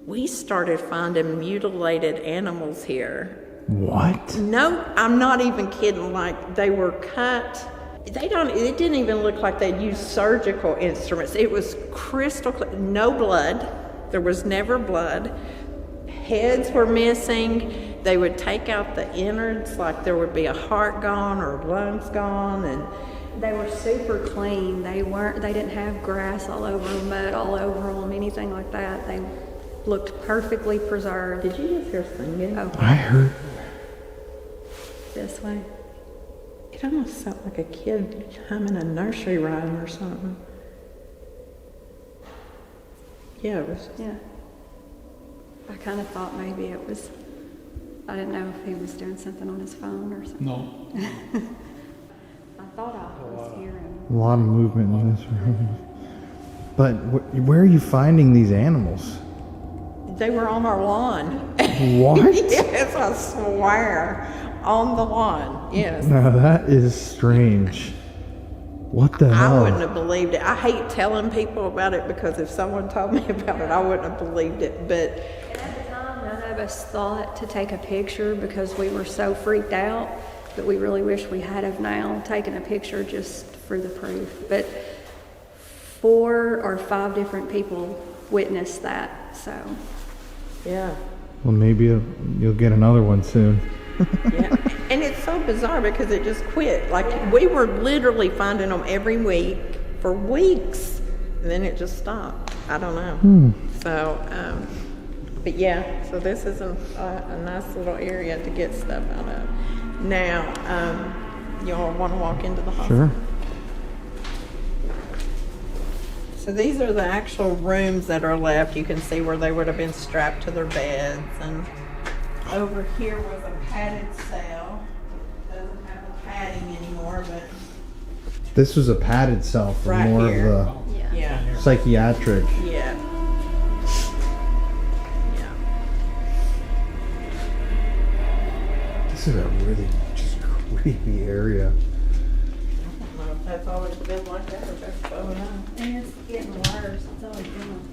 We started finding mutilated animals here. What? No, I'm not even kidding. Like, they were cut. It didn't even look like they'd used surgical instruments. It was crystal clear. No blood. There was never blood. Heads were missing. They would take out the innards, like there would be a heart gone or lungs gone, and they were super clean. They didn't have grass all over them, mud all over them, anything like that. They looked perfectly preserved. Did you just hear singing? Oh. I heard. This way. It almost sounded like a kid humming a nursery rhyme or something. Yeah, it was. Yeah. I kind of thought maybe it was, I didn't know if he was doing something on his phone or something. No. I thought I was hearing. A lot of movement in this room. But where are you finding these animals? They were on our lawn. What? Yes, I swear. On the lawn, yes. Now that is strange. What the hell? I wouldn't have believed it. I hate telling people about it because if someone told me about it, I wouldn't have believed it. But at the time, none of us thought to take a picture because we were so freaked out that we really wish we had have now taken a picture just for the proof. But 4 or 5 different people witnessed that, so. yeah. Well, maybe you'll get another one soon. Yeah, and it's so bizarre because it just quit. Like, we were literally finding them every week for weeks, and then it just stopped. I don't know. So, but yeah, so this is a nice little area to get stuff out of. Now, you all want to walk into the hospital? Sure. So these are the actual rooms that are left. You can see where they would have been strapped to their beds, and over here was a padded cell. Doesn't have the padding anymore, but This was a padded cell for right more here. of Yeah. the psychiatric. Yeah. Yeah. This is a really just creepy area. I don't know if that's always been like that or that's going on. And it's getting worse. It's always been like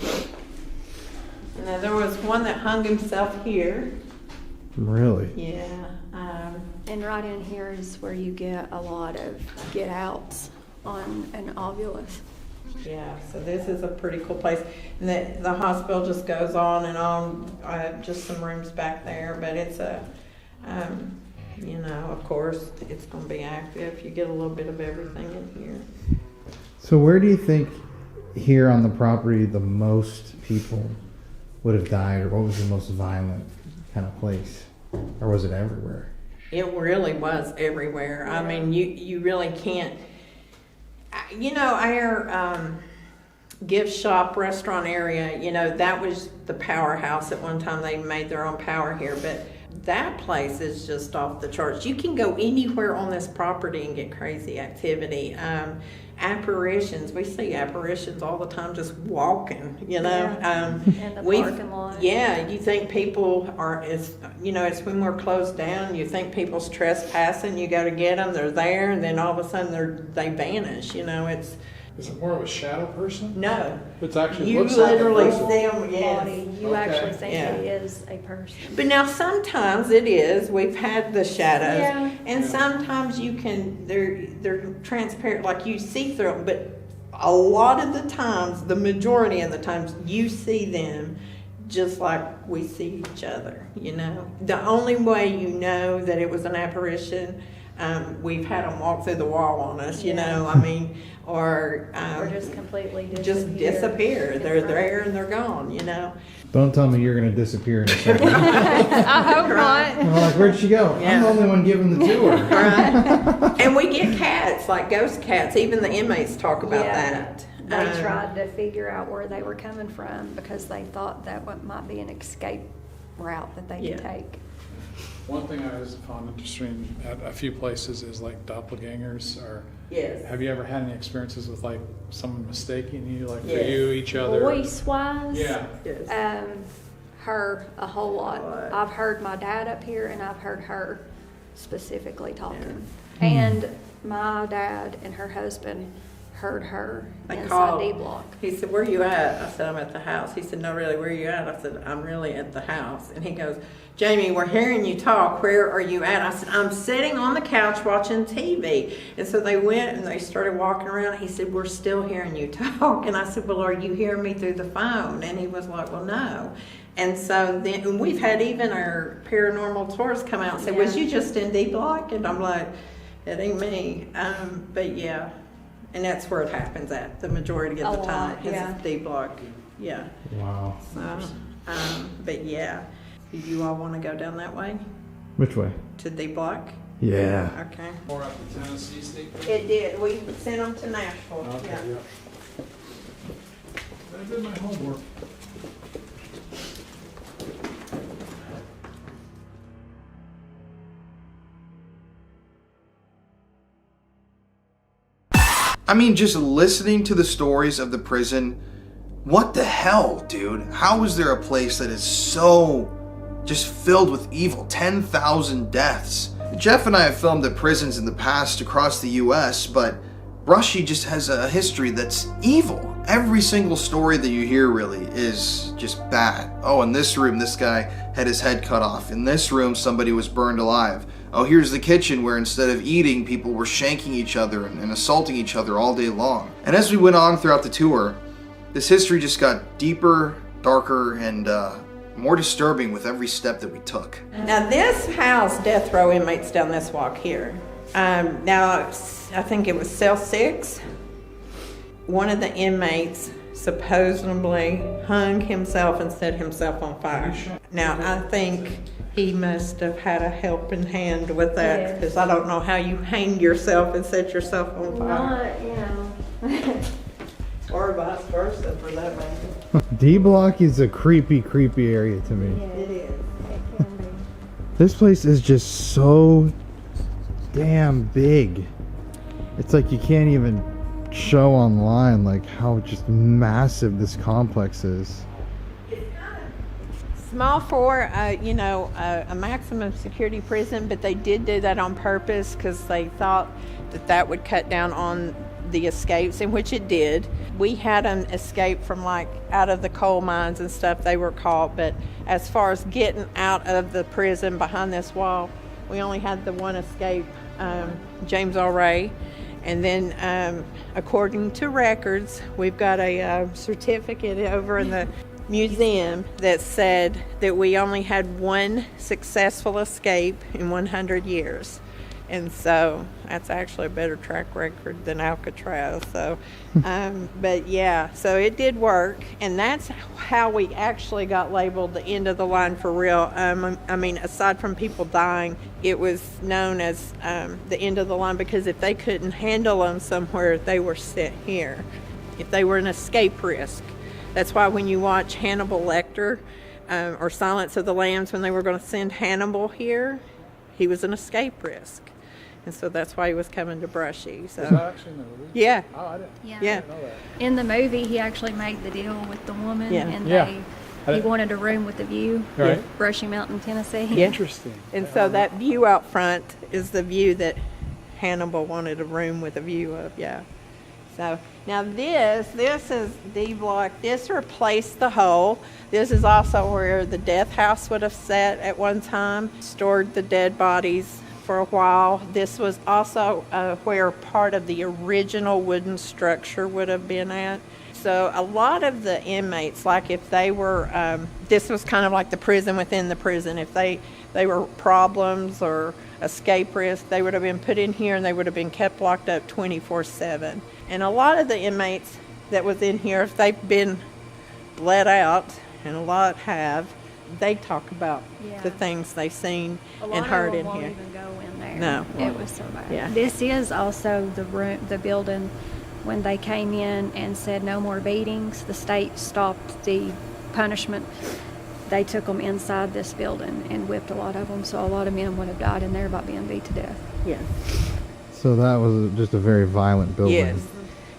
that. Now there was one that hung himself here. Really? Yeah. And right in here is where you get a lot of get outs on an ovulus. Yeah, so this is a pretty cool place. And the hospital just goes on and on, just some rooms back there, but it's you know, of course, it's going to be active. You get a little bit of everything in here. So where do you think here on the property the most people would have died, or what was the most violent kind of place? Or was it everywhere? It really was everywhere. I mean, you really can't. You know, our gift shop restaurant area, you know, that was the powerhouse at one time. They made their own power here, but that place is just off the charts. You can go anywhere on this property and get crazy activity. Apparitions, we see apparitions all the time just walking, you know. In the parking lot. Yeah, you think people are, you know, it's when we're closed down, you think people's trespassing, you go to get them, they're there, and then all of a sudden they vanish, you know. Is it more of a shadow person? No. It's actually You looks like a literally person. see them, yes. Body. You Okay. actually think Yeah. it is a person. But now sometimes it is. We've had the shadows, Yeah. and sometimes you can. They're transparent, like you see through them. But a lot of the times, the majority of the times, you see them just like we see each other. You know, the only way you know that it was an apparition, we've had them walk through the wall on us. You know, I mean, or just completely disappear. They're there and they're gone. You know. Don't tell me you're going to disappear in a second. I hope not. I'm like, where'd she go? Yeah. I'm the only one giving the tour. Right. And we get cats, like ghost cats. Even the inmates talk about that. They tried to figure out where they were coming from because they thought that might be an escape route that they could take. One thing I always found interesting at a few places is like doppelgangers. Or Yes. have you ever had any experiences with like someone mistaking you, like for Yes. you, each other? Voice-wise, Yeah. Yes. heard a whole lot. I've heard my dad up here, and I've heard her specifically talking. And my dad and her husband heard her They inside called. D block. He said, "Where you at?" I said, "I'm at the house." He said, "No, really, where you at?" I said, "I'm really at the house." And he goes, "Jamie, we're hearing you talk. Where are you at?" I said, "I'm sitting on the couch watching TV." And so they went and they started walking around. He said, "We're still hearing you talk." And I said, "Well, are you hearing me through the phone?" And he was like, "Well, no." And so then and we've had even our paranormal tourists come out and say, "Was you just in D block?" And I'm like, "It ain't me." But yeah. And that's where it happens at the majority of the time. Is D block. Yeah. Wow. So, but yeah. Do you all want to go down that way Which way? to D block? Yeah. Okay. Or up to Tennessee State. It did. We sent them to Nashville. Okay, Yeah. yeah. I did my homework. I mean, just listening to the stories of the prison, what the hell, dude? How is there a place that is so just filled with evil? 10,000 deaths. Jeff and I have filmed at prisons in the past across the US, but Brushy just has a history that's evil. Every single story that you hear really is just bad. Oh, in this room, this guy had his head cut off. In this room, somebody was burned alive. Oh, here's the kitchen where instead of eating, people were shanking each other and assaulting each other all day long. And as we went on throughout the tour, this history just got deeper, darker, and more disturbing with every step that we took. Now this house, death row inmates down this walk here. Now I think it was cell 6. One of the inmates supposedly hung himself and set himself on fire. Now I think he must have had a helping hand with that, because I don't know how you hang yourself and set yourself on fire. Or vice versa for that matter. D block is a creepy, creepy area to me. It is. This place is just so damn big. It's like you can't even show online like how just massive this complex is. Small for, a maximum security prison, but they did do that on purpose because they thought that that would cut down on the escapes, in which it did. We had them escape from like out of the coal mines and stuff. They were caught, but as far as getting out of the prison behind this wall, we only had the one escape, James L. Ray. And then according to records, we've got a certificate over in the museum that said that we only had one successful escape in 100 years. And so that's actually a better track record than Alcatraz. So, but yeah, so it did work. And that's how we actually got labeled the end of the line for real. I mean, aside from people dying, it was known as the end of the line because if they couldn't handle them somewhere, they were sent here. If they were an escape risk. That's why when you watch Hannibal Lecter or Silence of the Lambs, when they were going to send Hannibal here, he was an escape risk. And so that's why he was coming to Brushy. So. Is that actually in the movie? Yeah. Oh, I didn't. Yeah. Yeah. know that. In the movie, he actually made the deal with the woman, Yeah. and Yeah. he wanted a room with a view, Right. Brushy Mountain, Tennessee. Yeah. Interesting. And so that view out front is the view that Hannibal wanted a room with a view of, yeah. So now this is D block. This replaced the hole. This is also where the death house would have sat at one time, stored the dead bodies for a while. This was also where part of the original wooden structure would have been at. So a lot of the inmates, like if they were, this was kind of like the prison within the prison. If they were problems or escape risk, they would have been put in here and they would have been kept locked up 24/7. And a lot of the inmates that was in here, if they've been let out, and a lot have, they talk about the things they've seen and heard in won't here. even go in there. No. It was so bad. Yeah. This is also the building when they came in and said no more beatings. The state stopped the punishment. They took them inside this building and whipped a lot of them. So a lot of men would have died in there by being beat to death. Yeah. So that was just a very violent building. Yes.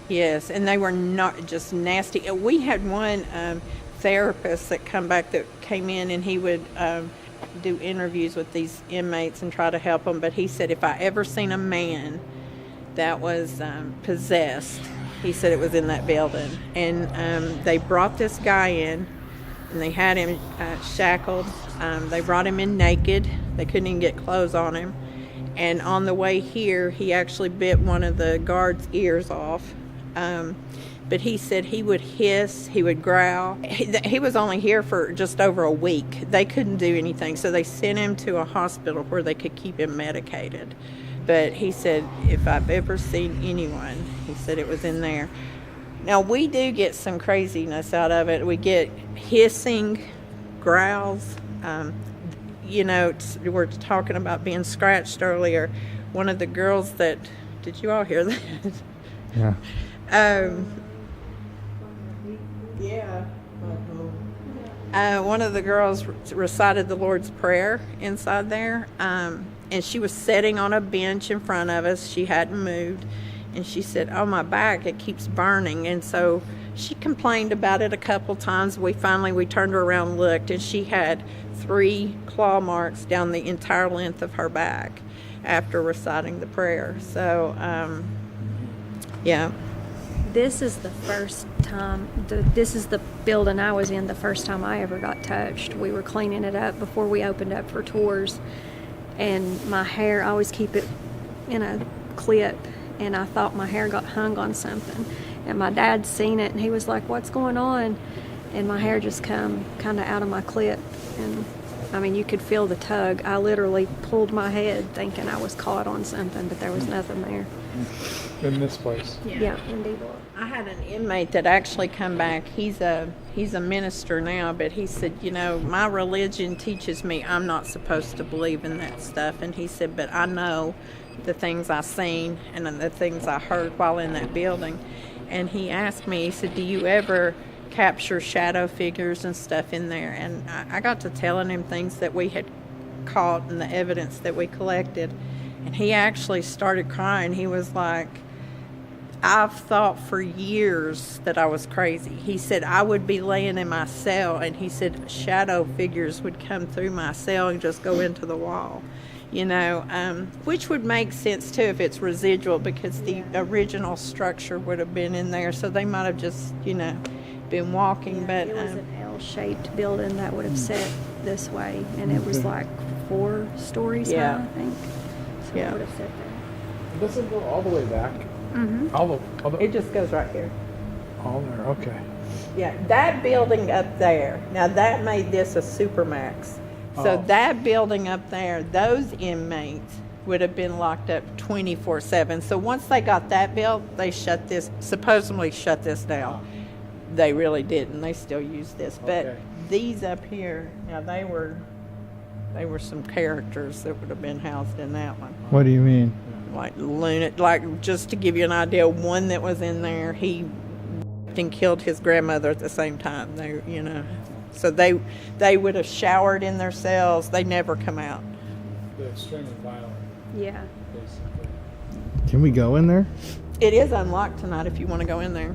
Yes, and they were not just nasty. We had one therapist that came in and he would do interviews with these inmates and try to help them. But he said if I ever seen a man that was possessed, he said it was in that building. And they brought this guy in, and they had him shackled. They brought him in naked. They couldn't even get clothes on him. And on the way here, he actually bit one of the guards' ears off. But he said he would hiss, he would growl. He was only here for just over a week. They couldn't do anything, so they sent him to a hospital where they could keep him medicated. But he said, if I've ever seen anyone, he said it was in there. Now, we do get some craziness out of it. We get hissing, growls. You know, we were talking about being scratched earlier. One of the girls that, did you all hear that? Yeah. One of the girls recited the Lord's Prayer inside there, and she was sitting on a bench in front of us. She hadn't moved, and she said, "Oh, my back, it keeps burning." And so she complained about it a couple times. We turned her around and looked, and she had 3 claw marks down the entire length of her back after reciting the prayer. So, yeah. This is the first time, this is the building I was in the first time I ever got touched. We were cleaning it up before we opened up for tours. And my hair, I always keep it in a clip, and I thought my hair got hung on something. And my dad seen it, and he was like, "What's going on?" And my hair just come kind of out of my clip. And I mean, you could feel the tug. I literally pulled my head thinking I was caught on something, but there was nothing there. In this place. Yeah, in D-block. I had an inmate that actually come back. He's a minister now, but he said, you know, my religion teaches me I'm not supposed to believe in that stuff. And he said, but I know the things I seen and the things I heard while in that building. And he asked me, he said, do you ever capture shadow figures and stuff in there? And I got to telling him things that we had caught and the evidence that we collected. And he actually started crying. He was like, I've thought for years that I was crazy. He said I would be laying in my cell, and he said shadow figures would come through my cell and just go into the wall, you know, which would make sense too if it's residual, because the original structure would have been in there, so they might have just, you know, been walking. Yeah, but it was an L-shaped building that would have set this way, and it was like 4 stories high, I think. So it would have set there. Does it go all the way back? Mm-hmm. All the it just goes right here. all there, okay. Yeah, that building up there, now that made this a supermax. So that building up there, those inmates would have been locked up 24/7. So once they got that built, they supposedly shut this down. They really didn't. They still use this. But these up here, now they were some characters that would have been housed in that one. What do you mean? Like just to give you an idea, one that was in there, he and killed his grandmother at the same time. They, you know, so they would have showered in their cells. They never come out. They're extremely violent, Yeah. basically. Can we go in there? It is unlocked tonight if you want to go in there.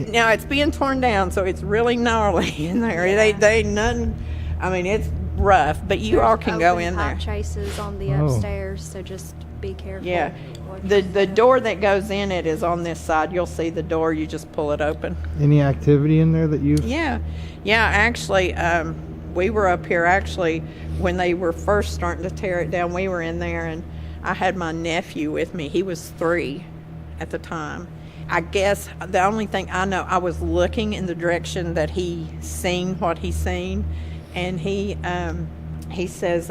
Now it's being torn down, so it's really gnarly in there. Yeah. They ain't nothing. I mean, it's rough, but you all can go in there. Pipe chases on the upstairs, so just be careful. Yeah. The door that goes in it is on this side. You'll see the door. You just pull it open. Any activity in there that you? Yeah. Actually, we were up here. Actually, when they were first starting to tear it down, we were in there, and I had my nephew with me. He was 3 at the time. I guess the only thing I know, I was looking in the direction that he seen what he seen, and he says,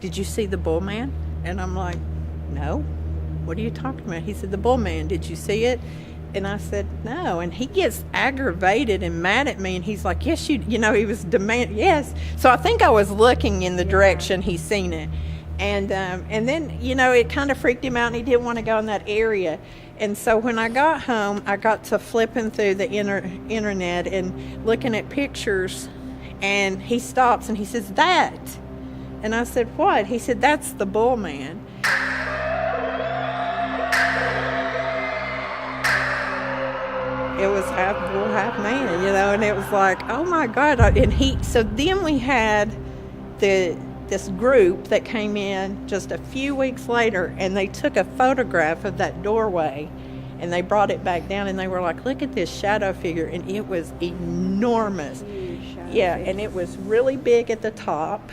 "Did you see the bull man?" And I'm like, "No. What are you talking about?" He said, "The bull man. Did you see it?" And I said, "No." And he gets aggravated and mad at me, and he's like, "Yes, you know," he was demanding, "Yes." So I think I was looking in the direction he seen it. And then, you know, it kind of freaked him out, and he didn't want to go in that area. And so when I got home, I got to flipping through the internet and looking at pictures, and he stops and he says, "That." And I said, "What?" He said, "That's the bull man." It was half bull, half man, you know, and it was like, oh my God. So then we had this group that came in just a few weeks later, and they took a photograph of that doorway, and they brought it back down, and they were like, look at this shadow figure, and it was enormous. Yeah, and it was really big at the top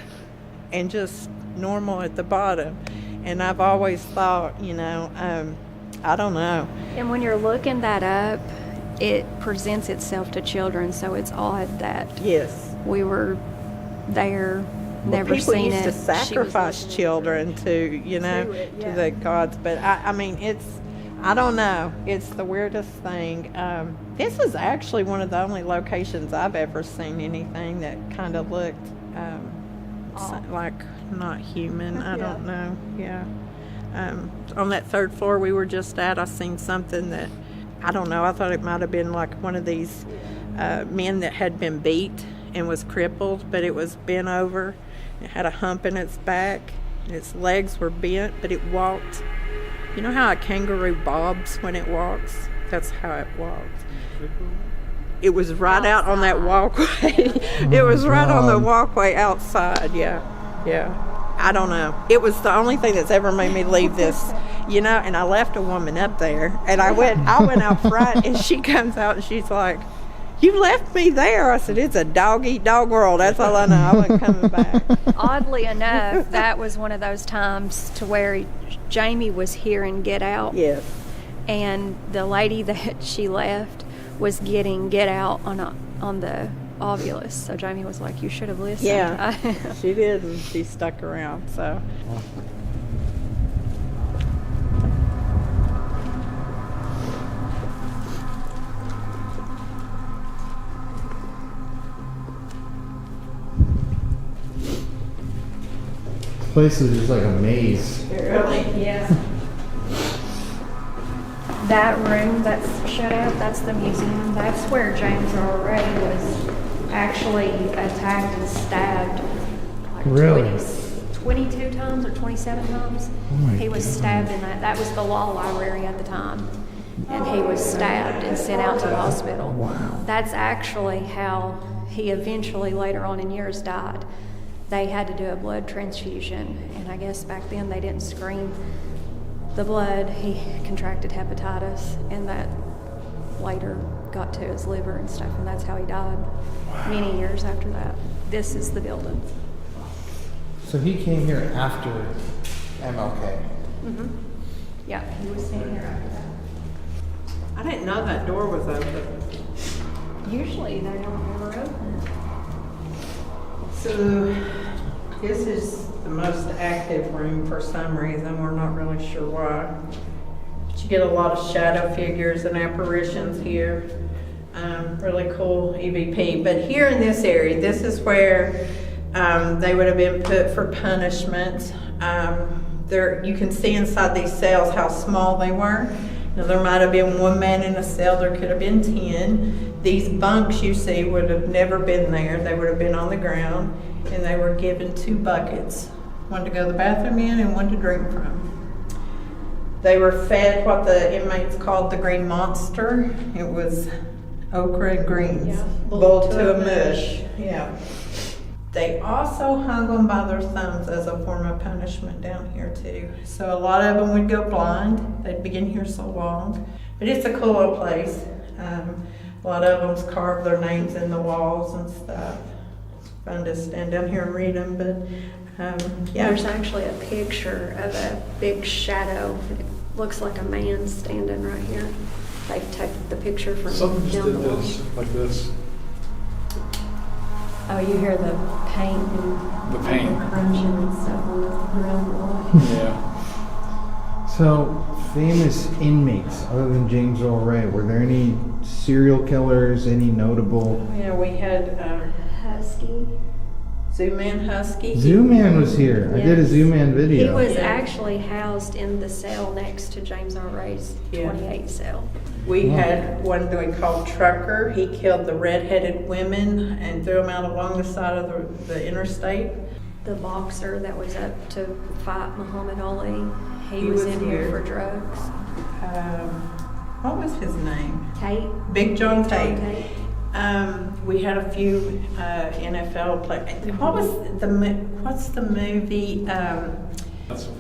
and just normal at the bottom. And I've always thought, I don't know. And when you're looking that up, it presents itself to children, so it's odd that Yes. we were there, never People seen used it. to sacrifice children to, to the gods, but I mean, I don't know. It's the weirdest thing. This is actually one of the only locations I've ever seen anything that kind of looked like not human. I don't know. Yeah. On that third floor we were just at, I seen something that, I don't know, I thought it might have been like one of these men that had been beat and was crippled, but it was bent over. It had a hump in its back. Its legs were bent, but it walked. You know how a kangaroo bobs when it walks? That's how it walked. It was right out on that walkway. It was right on the walkway outside, yeah. I don't know. It was the only thing that's ever made me leave this, and I left a woman up there, and I went out front, and she comes out, and she's like, you left me there. I said, it's a dog-eat-dog world. That's all I know. I wasn't coming back. Oddly enough, that was one of those times to where Jamie was hearing Get Out. Yes. And the lady that she left was getting Get Out on the Ovulus. So Jamie was like, you should have listened. Yeah, she did, and she stuck around, so. This place is just like a maze. Really? Yeah. That room that's shut out, that's the museum. That's where James Earl Ray was actually attacked and stabbed like Really? 22 times or 27 times. Oh my He was stabbed in that. That was the law library at the time. And he was stabbed and sent out to the hospital. Wow. That's actually how he eventually later on in years died. They had to do a blood transfusion, and I guess back then they didn't screen the blood. He contracted hepatitis, and that later got to his liver and stuff, and that's how he died many years after that. This is the building. So he came here after MLK. Mm-hmm. Yeah, he was staying here after that. I didn't know that door was open. Usually they don't ever open. So this is the most active room for some reason. We're not really sure why. But you get a lot of shadow figures and apparitions here. Really cool EVP. But here in this area, this is where they would have been put for punishment. There, you can see inside these cells how small they were. Now, there might have been one man in a cell, there could have been 10. These bunks you see would have never been there. They would have been on the ground, and they were given 2 buckets, one to go to the bathroom in and one to drink from. They were fed what the inmates called the green monster. It was okra and greens, boiled to a mush. Yeah. They also hung them by their thumbs as a form of punishment down here too. So a lot of them would go blind. They'd been here so long. But it's a cool little place. A lot of them's carved their names in the walls and stuff. It's fun to stand down here and read them, but yeah. There's actually a picture of a big shadow. It looks like a man standing right here. They've taken the picture from Something just down did the wall. this, like this. Oh, you hear the paint and The paint. crunching and stuff on the around the wall. Yeah. So, famous inmates other than James Earl Ray, were there any serial killers, any notable? Yeah, we had Husky. Zoo Man Husky. Zoo Man was here. I did a Yes. Zoo Man video. He was Yeah. actually housed in the cell next to James R. Ray's Yeah. 28 cell. We had one that we called Trucker. He killed the red-headed women and threw them out along the side of the interstate. The boxer that was up to fight Muhammad Ali, he He was was in here here. for drugs. What was his name? Tate. Big John Big John Tate. We had a few NFL players. What's the movie?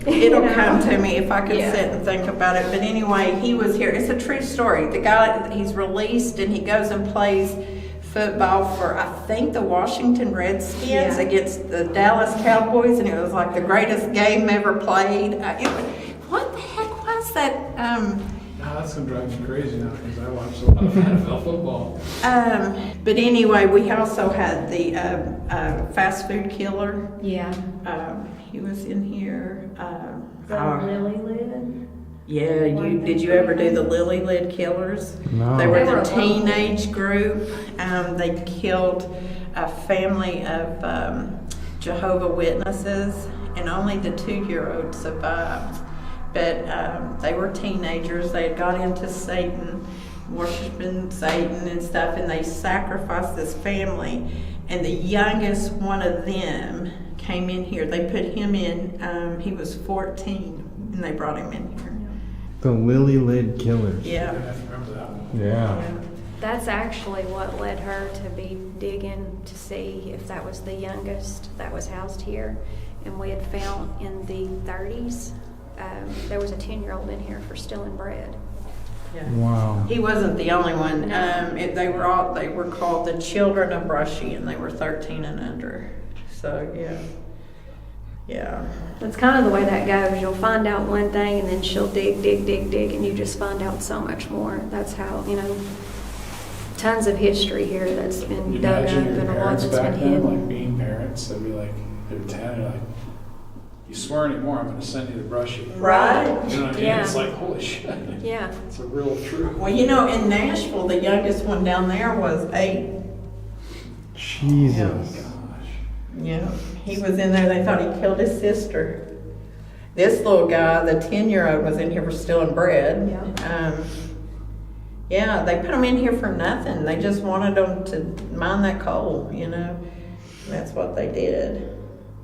It'll come to me if I could sit and think about it. But anyway, he was here. It's a true story. The guy, he's released and he goes and plays football for, I think, the Washington Redskins against the Dallas Cowboys, and it was like the greatest game ever played. What the heck was that? Now that's gonna drive me crazy now because I watch a lot of NFL football. But anyway, we also had the fast food killer. Yeah. He was in here. Lily Lid. Yeah, did you ever do the Lily Lid Killers? No. They were They were the teenage group. They killed a family of Jehovah Witnesses, and only the 2-year-old survived. But they were teenagers. They had got into Satan, worshiping Satan and stuff, and they sacrificed this family. And the youngest one of them came in here. They put him in, he was 14, and they brought him in here. The Lily Lid Killers. Yeah. I remember that one. Yeah. That's actually what led her to be digging to see if that was the youngest that was housed here. And we had found in the 30s, there was a 10-year-old in here for stealing bread. Yeah. Wow. He wasn't the only one. They were called the Children of Brushy, and they were 13 and under. So yeah. That's kind of the way that goes. You'll find out one thing and then she'll dig, and you just find out so much more. That's how, tons of history here that's been You dug up imagine your and a lot parents that's back been then, hidden. like being parents, they'd be like, they're 10, they're like, you swear anymore, I'm going to send you to Brushy. Right. You know what I mean? Yeah. It's like, holy shit. Yeah. It's a real truth. Well, in Nashville, the youngest one down there was 8. Jesus. Yeah, he was in there. They thought he killed his sister. This little guy, the 10-year-old, was in here for stealing bread. They put him in here for nothing. They just wanted him to mine that coal, That's what they did.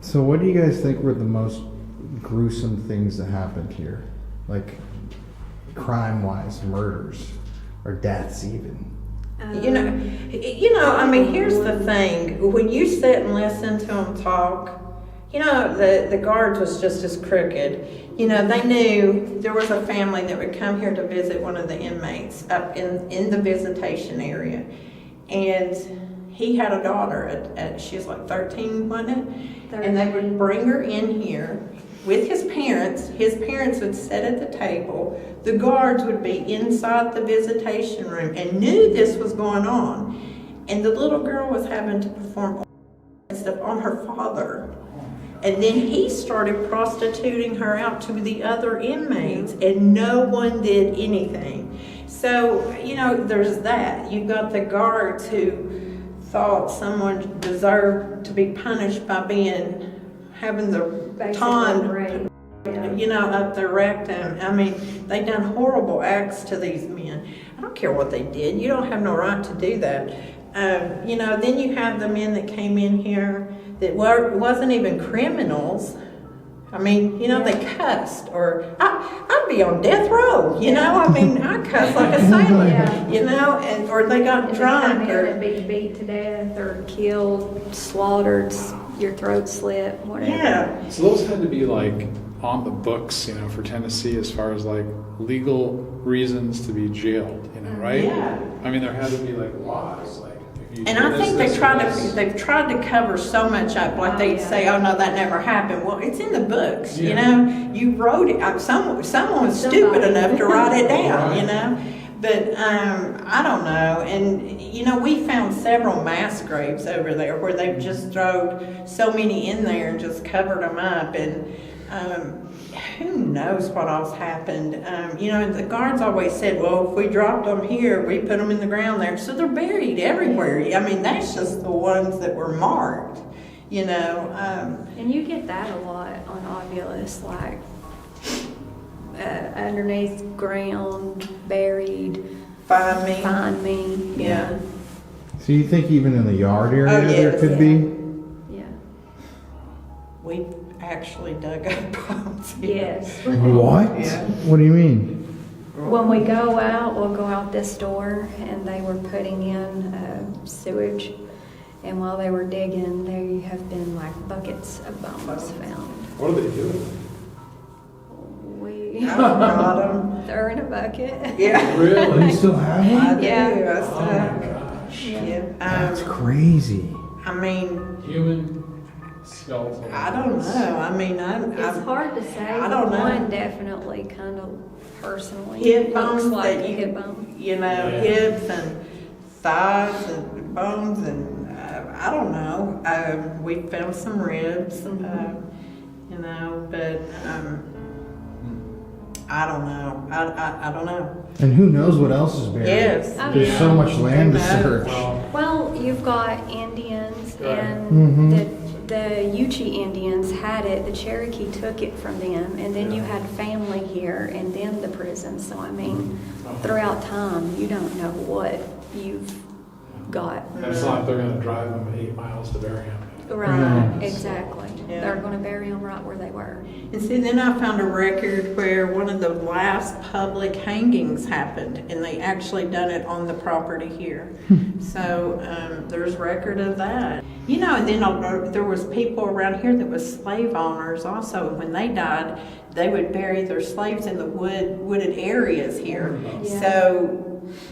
So what do you guys think were the most gruesome things that happened here? Like crime-wise, murders or deaths even? Here's the thing. When you sit and listen to them talk, the guards was just as crooked. They knew there was a family that would come here to visit one of the inmates up in the visitation area. And he had a daughter, she was like 13, wasn't it? 13. And they would bring her in here with his parents. His parents would sit at the table. The guards would be inside the visitation room and knew this was going on. And the little girl was having to perform stuff on her father. And then he started prostituting her out to the other inmates, and no one did anything. So, there's that. You've got the guards who thought someone deserved to be punished by having the time, up their rectum. They done horrible acts to these men. I don't care what they did. You don't have no right to do that. Then you have the men that came in here that wasn't even criminals. They cussed, or I'd be on death row, I cuss like a sailor, or they got drunk, or and be beat to death, or killed, slaughtered, your throat slit, whatever. Yeah. So those had to be like on the books, for Tennessee as far as like legal reasons to be jailed, right? Yeah. There had to be like laws, like if you And do I this, think this, or they've tried to cover so much up, like they'd say, "Oh no, that never happened." Well, it's in the books, You wrote it. Someone was stupid enough to write it down, But I don't know. And we found several mass graves over there where they've just thrown so many in there and just covered them up. And who knows what else happened. The guards always said, well, if we dropped them here, we put them in the ground there. So they're buried everywhere. That's just the ones that were marked, And you get that a lot on Ovilus, like underneath ground, buried, find me. Yeah. So you think even in the yard area Oh, there yes. could be? Yeah. We actually dug up bones here. Yes. What? Yeah. What do you mean? when we go out, we'll go out this door, and they were putting in sewage. And while they were digging, there have been like buckets of bones found. What are they doing? We got them. they're in a bucket. Yeah. Really? You still have it? I do. Yeah. Oh my gosh. Yeah. That's crazy. I mean, Human skeletal. I don't know. I mean, It's hard to say. I don't know. One definitely kind of personally hip looks bones like that a you, hip bone. you know, Yeah. hips and thighs and bones and I don't know. We found some ribs, you know, but I don't know. I don't know. And who knows what else is buried? Yes. Oh, There's yeah. so much land to Who knows? search. Well, you've got Indians, Right. and the Yuchi Indians had it. The Cherokee took it from them, and then you had family here, and then the prison. So I mean, throughout time, you don't know what you've got. And it's not like they're going to drive them 8 miles to bury him. Right, exactly. Yeah. They're going to bury them right where they were. And see, then I found a record where one of the last public hangings happened, and they actually done it on the property here. So there's record of that. You know, and then there was people around here that was slave owners also. When they died, they would bury their slaves in the wooded areas here. Yeah. So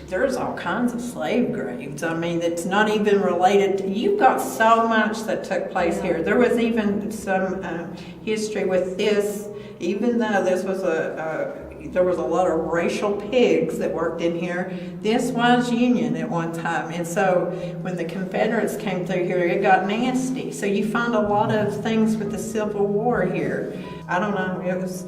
there's all kinds of slave graves. I mean, it's not even related to, you've got so much that took place here. There was even some history with this, even though this was there was a lot of racial pigs that worked in here. This was Union at one time. And so when the Confederates came through here, it got nasty. So you find a lot of things with the Civil War here. I don't know, it was...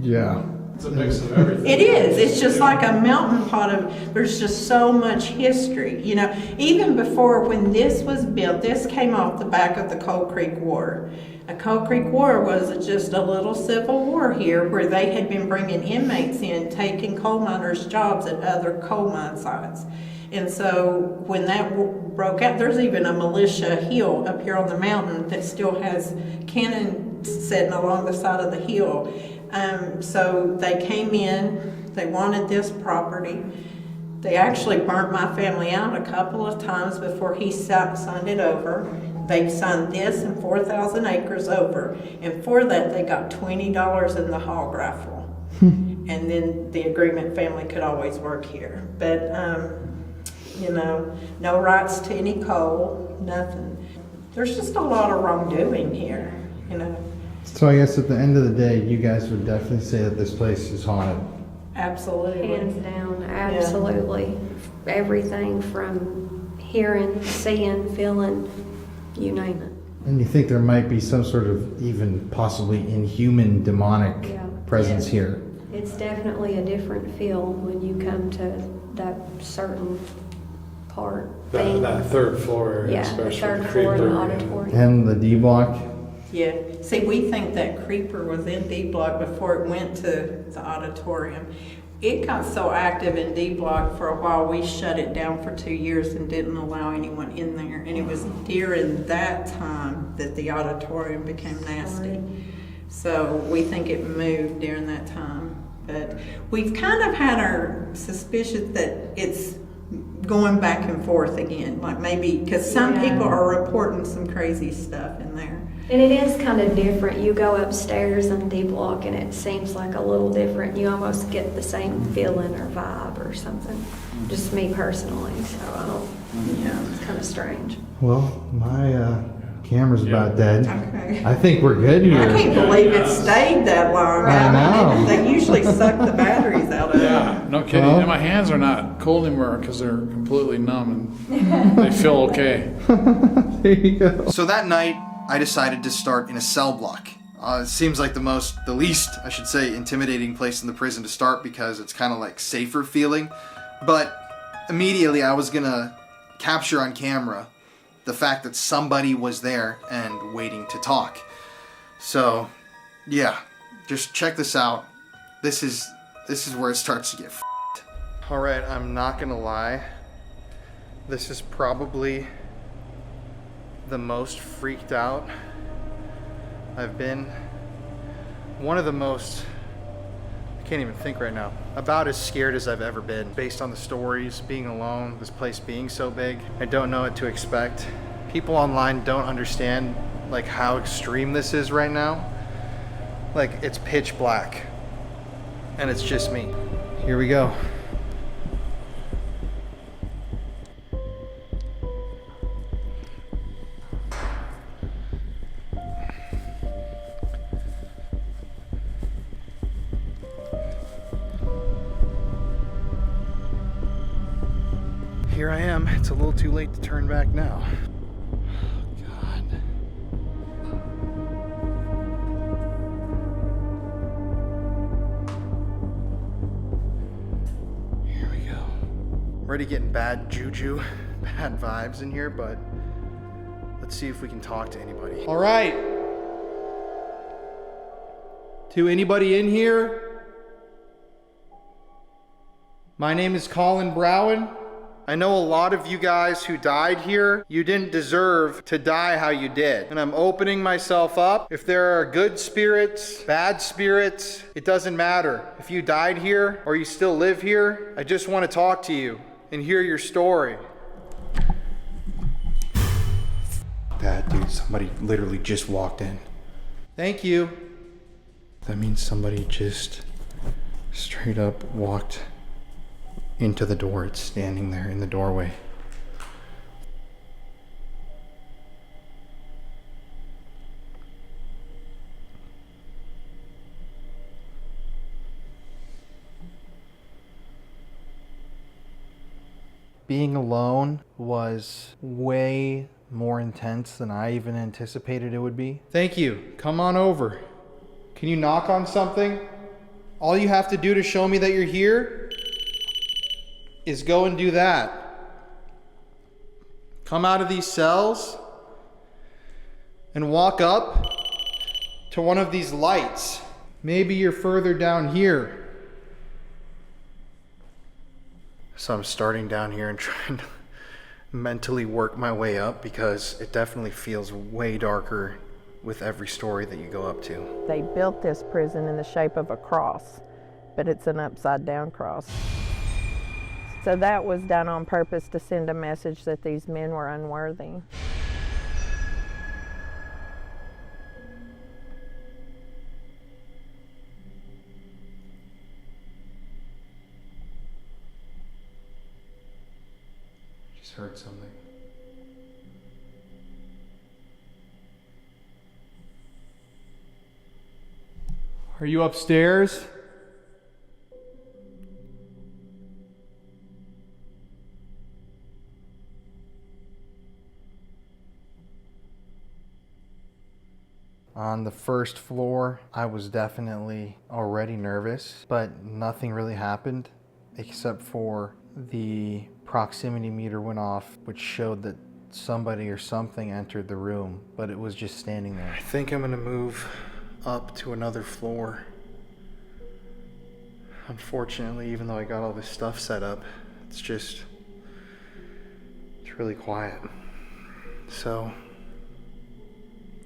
Yeah. It's a mix of everything. It is. It's just like a melting pot of, there's just so much history. You know, even before when this was built, this came off the back of the Coal Creek War. A Coal Creek War was just a little civil war here where they had been bringing inmates in, taking coal miners' jobs at other coal mine sites. And so when that broke out, there's even a militia hill up here on the mountain that still has cannon sitting along the side of the hill. So they came in, they wanted this property. They actually burnt my family out a couple of times before he signed it over. They signed this and 4,000 acres over. And for that, they got $20 in the hog raffle. And then the agreement family could always work here. But, you know, no rights to any coal, nothing. There's just a lot of wrongdoing here, you know. So I guess at the end of the day, you guys would definitely say that this place is haunted. Absolutely. Hands down, absolutely. Everything from hearing, seeing, feeling, you name it. And you think there might be some sort of even possibly inhuman demonic Yeah. presence here? It's definitely a different feel when you come to that certain part. thing. That third floor area, Yeah, the especially. third floor of the creeper, auditorium. And the D block? Yeah. See, we think that creeper was in D block before it went to the auditorium. It got so active in D block for a while, we shut it down for 2 years and didn't allow anyone in there. And it was during that time that the auditorium became nasty. So we think it moved during that time. But we've kind of had our suspicions that it's going back and forth again. Like maybe, because some people are reporting some crazy stuff in there. And it is kind of different. You go upstairs in D block and it seems like a little different. You almost get the same feeling or vibe or something. Just me personally. So I don't, Yeah. it's kind of strange. Well, my camera's about dead. Okay. I think we're good here. I can't believe it stayed that long. I know. They usually suck the batteries out of it. Yeah, no kidding. Well- And my hands are not cold anymore because they're completely numb and they feel okay. There you go. So that night, I decided to start in a cell block. It seems like the least, I should say, intimidating place in the prison to start because it's kind of like safer feeling. But immediately I was gonna capture on camera the fact that somebody was there and waiting to talk. So, yeah, just check this out. This is where it starts to get f***ed. All right, I'm not gonna lie. This is probably the most freaked out I've been. One of the most Can't even think right now. About as scared as I've ever been. Based on the stories, being alone, this place being so big, I don't know what to expect. People online don't understand like how extreme this is right now. Like, it's pitch black. And it's just me. Here we go. Here I am. It's a little too late to turn back now. God. Here we go. I'm already getting bad juju, bad vibes in here, but let's see if we can talk to anybody. All right. To anybody in here? My name is Colin Browen. I know a lot of you guys who died here, you didn't deserve to die how you did. And I'm opening myself up. If there are good spirits, bad spirits, it doesn't matter. If you died here or you still live here, I just want to talk to you and hear your story. That dude, somebody literally just walked in. Thank you. That means somebody just straight up walked into the door. It's standing there in the doorway. Being alone was way more intense than I even anticipated it would be. Thank you. Come on over. Can you knock on something? All you have to do to show me that you're here is go and do that. Come out of these cells and walk up to one of these lights. Maybe you're further down here. So I'm starting down here and trying to mentally work my way up because it definitely feels way darker with every story that you go up to. They built this prison in the shape of a cross, but it's an upside down cross. So that was done on purpose to send a message that these men were unworthy. Just heard something. Are you upstairs? On the first floor, I was definitely already nervous, but nothing really happened except for the proximity meter went off, which showed that somebody or something entered the room, but it was just standing there. I think I'm gonna move up to another floor. Unfortunately, even though I got all this stuff set up, it's really quiet. So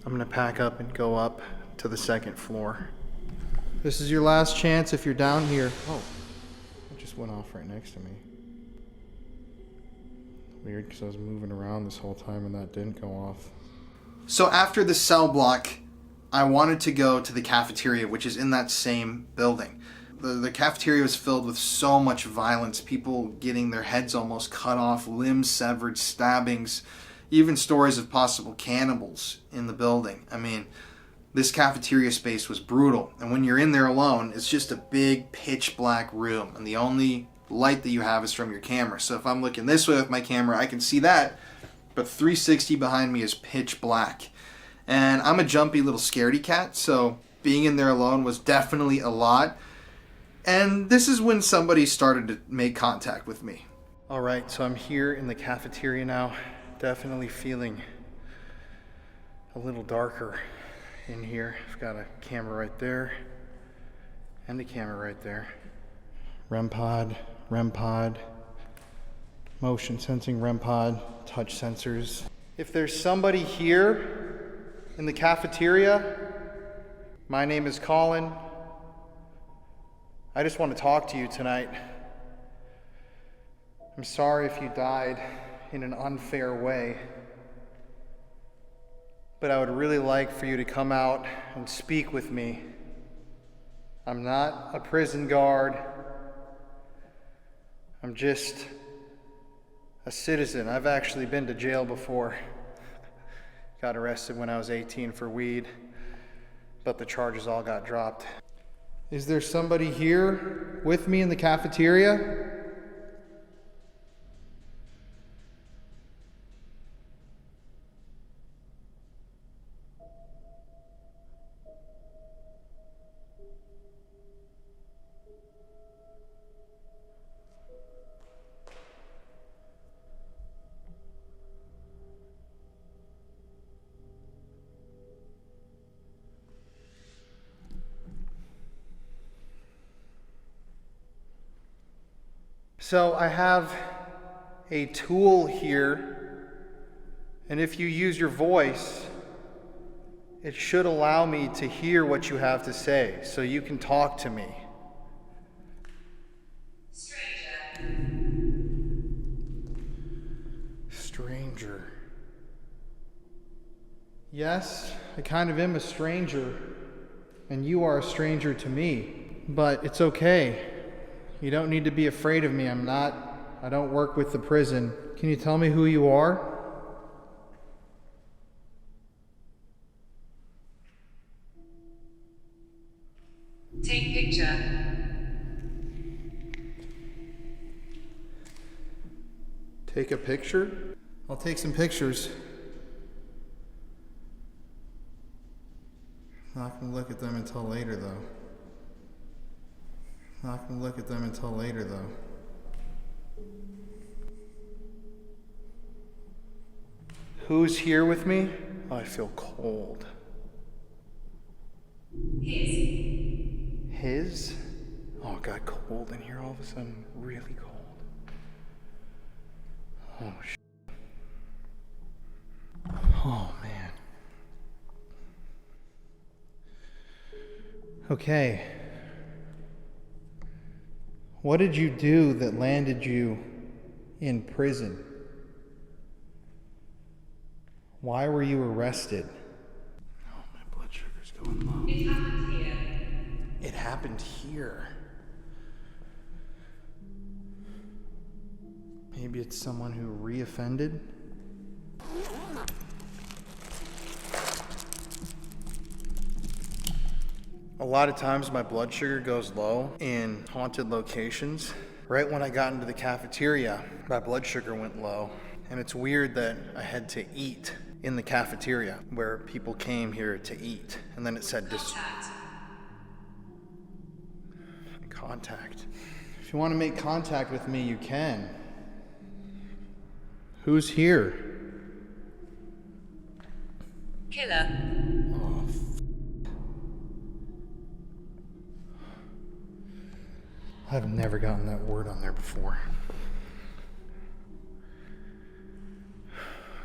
I'm gonna pack up and go up to the second floor. This is your last chance if you're down here. Oh, it just went off right next to me. Weird, because I was moving around this whole time and that didn't go off. So after the cell block, I wanted to go to the cafeteria, which is in that same building. The cafeteria was filled with so much violence, people getting their heads almost cut off, limbs severed, stabbings, even stories of possible cannibals in the building. I mean, this cafeteria space was brutal. And when you're in there alone, it's just a big pitch black room. And the only light that you have is from your camera. So if I'm looking this way with my camera, I can see that. But 360 behind me is pitch black. And I'm a jumpy little scaredy cat, so being in there alone was definitely a lot. And this is when somebody started to make contact with me. All right, so I'm here in the cafeteria now. Definitely feeling a little darker in here. I've got a camera right there and a camera right there. REM pod, motion sensing REM pod, touch sensors. If there's somebody here in the cafeteria, my name is Colin. I just want to talk to you tonight. I'm sorry if you died in an unfair way, but I would really like for you to come out and speak with me. I'm not a prison guard. I'm just a citizen. I've actually been to jail before. Got arrested when I was 18 for weed, but the charges all got dropped. Is there somebody here with me in the cafeteria? So I have a tool here, and if you use your voice, it should allow me to hear what you have to say, so you can talk to me. Stranger. Yes, I kind of am a stranger, and you are a stranger to me, but it's okay. You don't need to be afraid of me. I don't work with the prison. Can you tell me who you are? Take picture. Take a picture? I'll take some pictures. Not gonna look at them until later, though. Not gonna look at them until later, though. Who's here with me? Oh, I feel cold. His? Oh, it got cold in here all of a sudden. Really cold. Oh, Oh, man. Okay. What did you do that landed you in prison? Why were you arrested? Oh, my blood sugar's going low. It happened here. It happened here. Maybe it's someone who reoffended? A lot of times my blood sugar goes low in haunted locations. Right when I got into the cafeteria, my blood sugar went low. And it's weird that I had to eat in the cafeteria where people came here to eat. And then it said contact. If you want to make contact with me, you can. Who's here? Killer. Oh, I've never gotten that word on there before.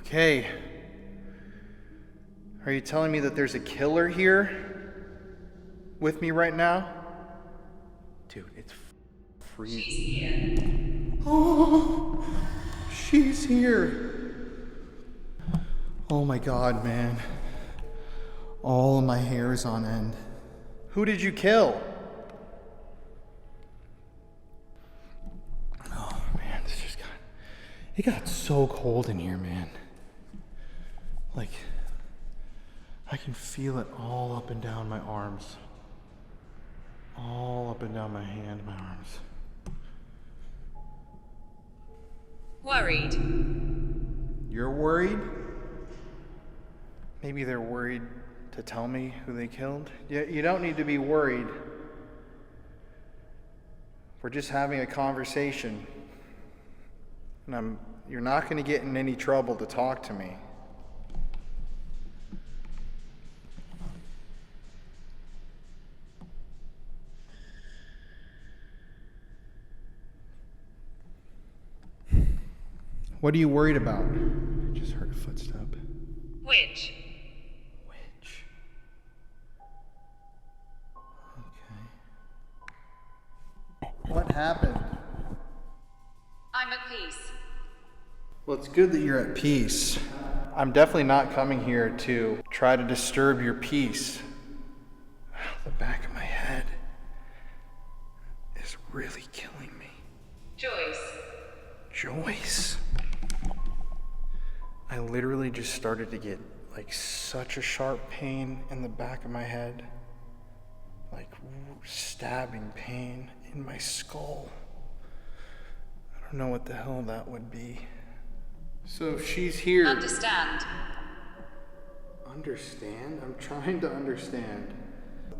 Okay. Are you telling me that there's a killer here with me right now? Dude, it's freezing. She's here. Oh, she's here. Oh my God, man. All of my hair is on end. Who did you kill? Oh man, it got so cold in here, man. Like, I can feel it all up and down my arms. All up and down my hand, my arms. Worried. You're worried? Maybe they're worried to tell me who they killed. You don't need to be worried. We're just having a conversation. And you're not going to get in any trouble to talk to me. What are you worried about? I just heard a footstep. Witch. Witch. Okay. happened? I'm at peace. Well, it's good that you're at peace. I'm definitely not coming here to try to disturb your peace. The back of my head is really killing me. Joyce? I literally just started to get like such a sharp pain in the back of my head. Like stabbing pain in my skull. I don't know what the hell that would be. So if she's here... Understand? Understand? I'm trying to understand.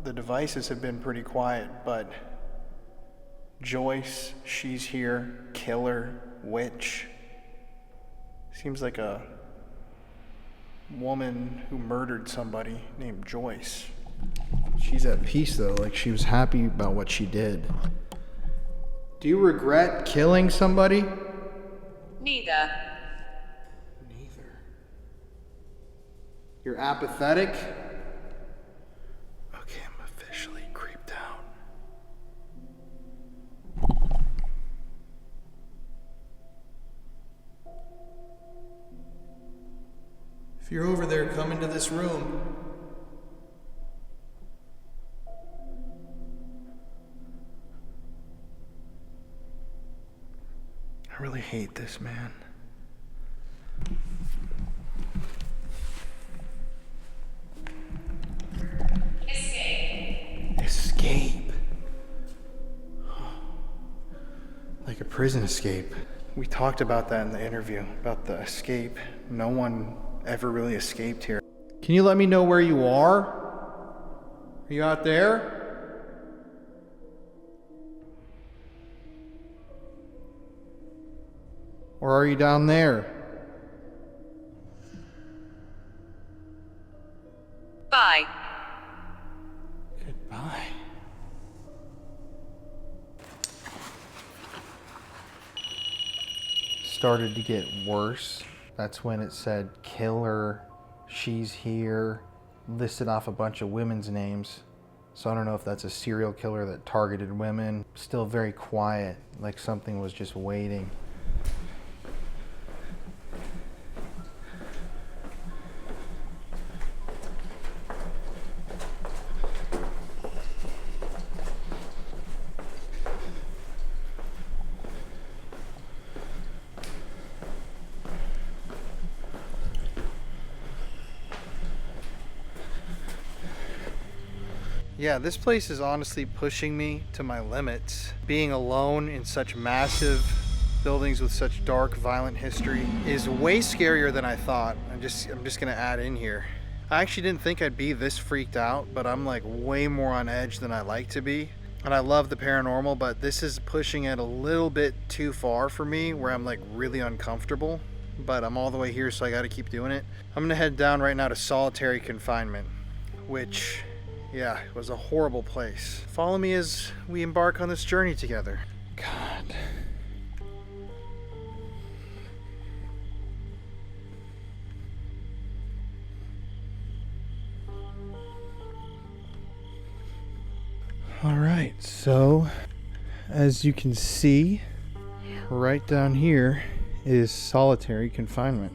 The devices have been pretty quiet, but Joyce, she's here, killer, witch. Seems like a woman who murdered somebody named Joyce. She's at peace though, like she was happy about what she did. Do you regret killing somebody? Neither. You're apathetic? Okay, I'm officially creeped out. If you're over there, come into this room. I really hate this man. Escape. Like a prison escape. We talked about that in the interview, about the escape. No one ever really escaped here. Can you let me know where you are? Are you out there? Or are you down there? Bye. Goodbye. Started to get worse. That's when it said killer, she's here, listed off a bunch of women's names. So I don't know if that's a serial killer that targeted women. Still very quiet, like something was just waiting. Yeah, this place is honestly pushing me to my limits. Being alone in such massive buildings with such dark, violent history is way scarier than I thought. I'm just gonna add in here. I actually didn't think I'd be this freaked out, but I'm like way more on edge than I like to be. And I love the paranormal, but this is pushing it a little bit too far for me where I'm like really uncomfortable. But I'm all the way here, so I gotta keep doing it. I'm gonna head down right now to solitary confinement, which, yeah, it was a horrible place. Follow me as we embark on this journey together. God. All right, so as you can see, right down here is solitary confinement.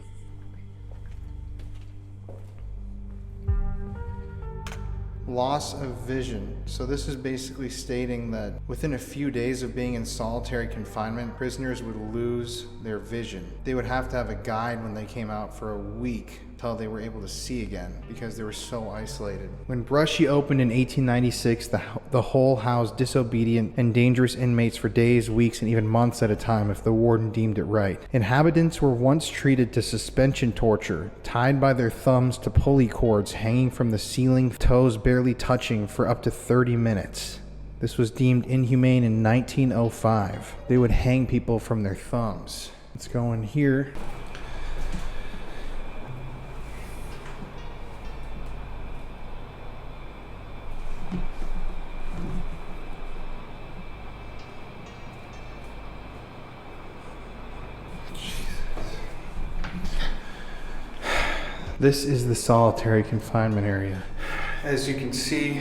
Loss of vision. So this is basically stating that within a few days of being in solitary confinement, prisoners would lose their vision. They would have to have a guide when they came out for a week until they were able to see again because they were so isolated. When BRUSHY opened in 1896, the hole housed disobedient and dangerous inmates for days, weeks, and even months at a time if the warden deemed it right. Inhabitants were once treated to suspension torture, tied by their thumbs to pulley cords hanging from the ceiling, toes barely touching for up to 30 minutes. This was deemed inhumane in 1905. They would hang people from their thumbs. Let's go in here. This is the solitary confinement area. As you can see,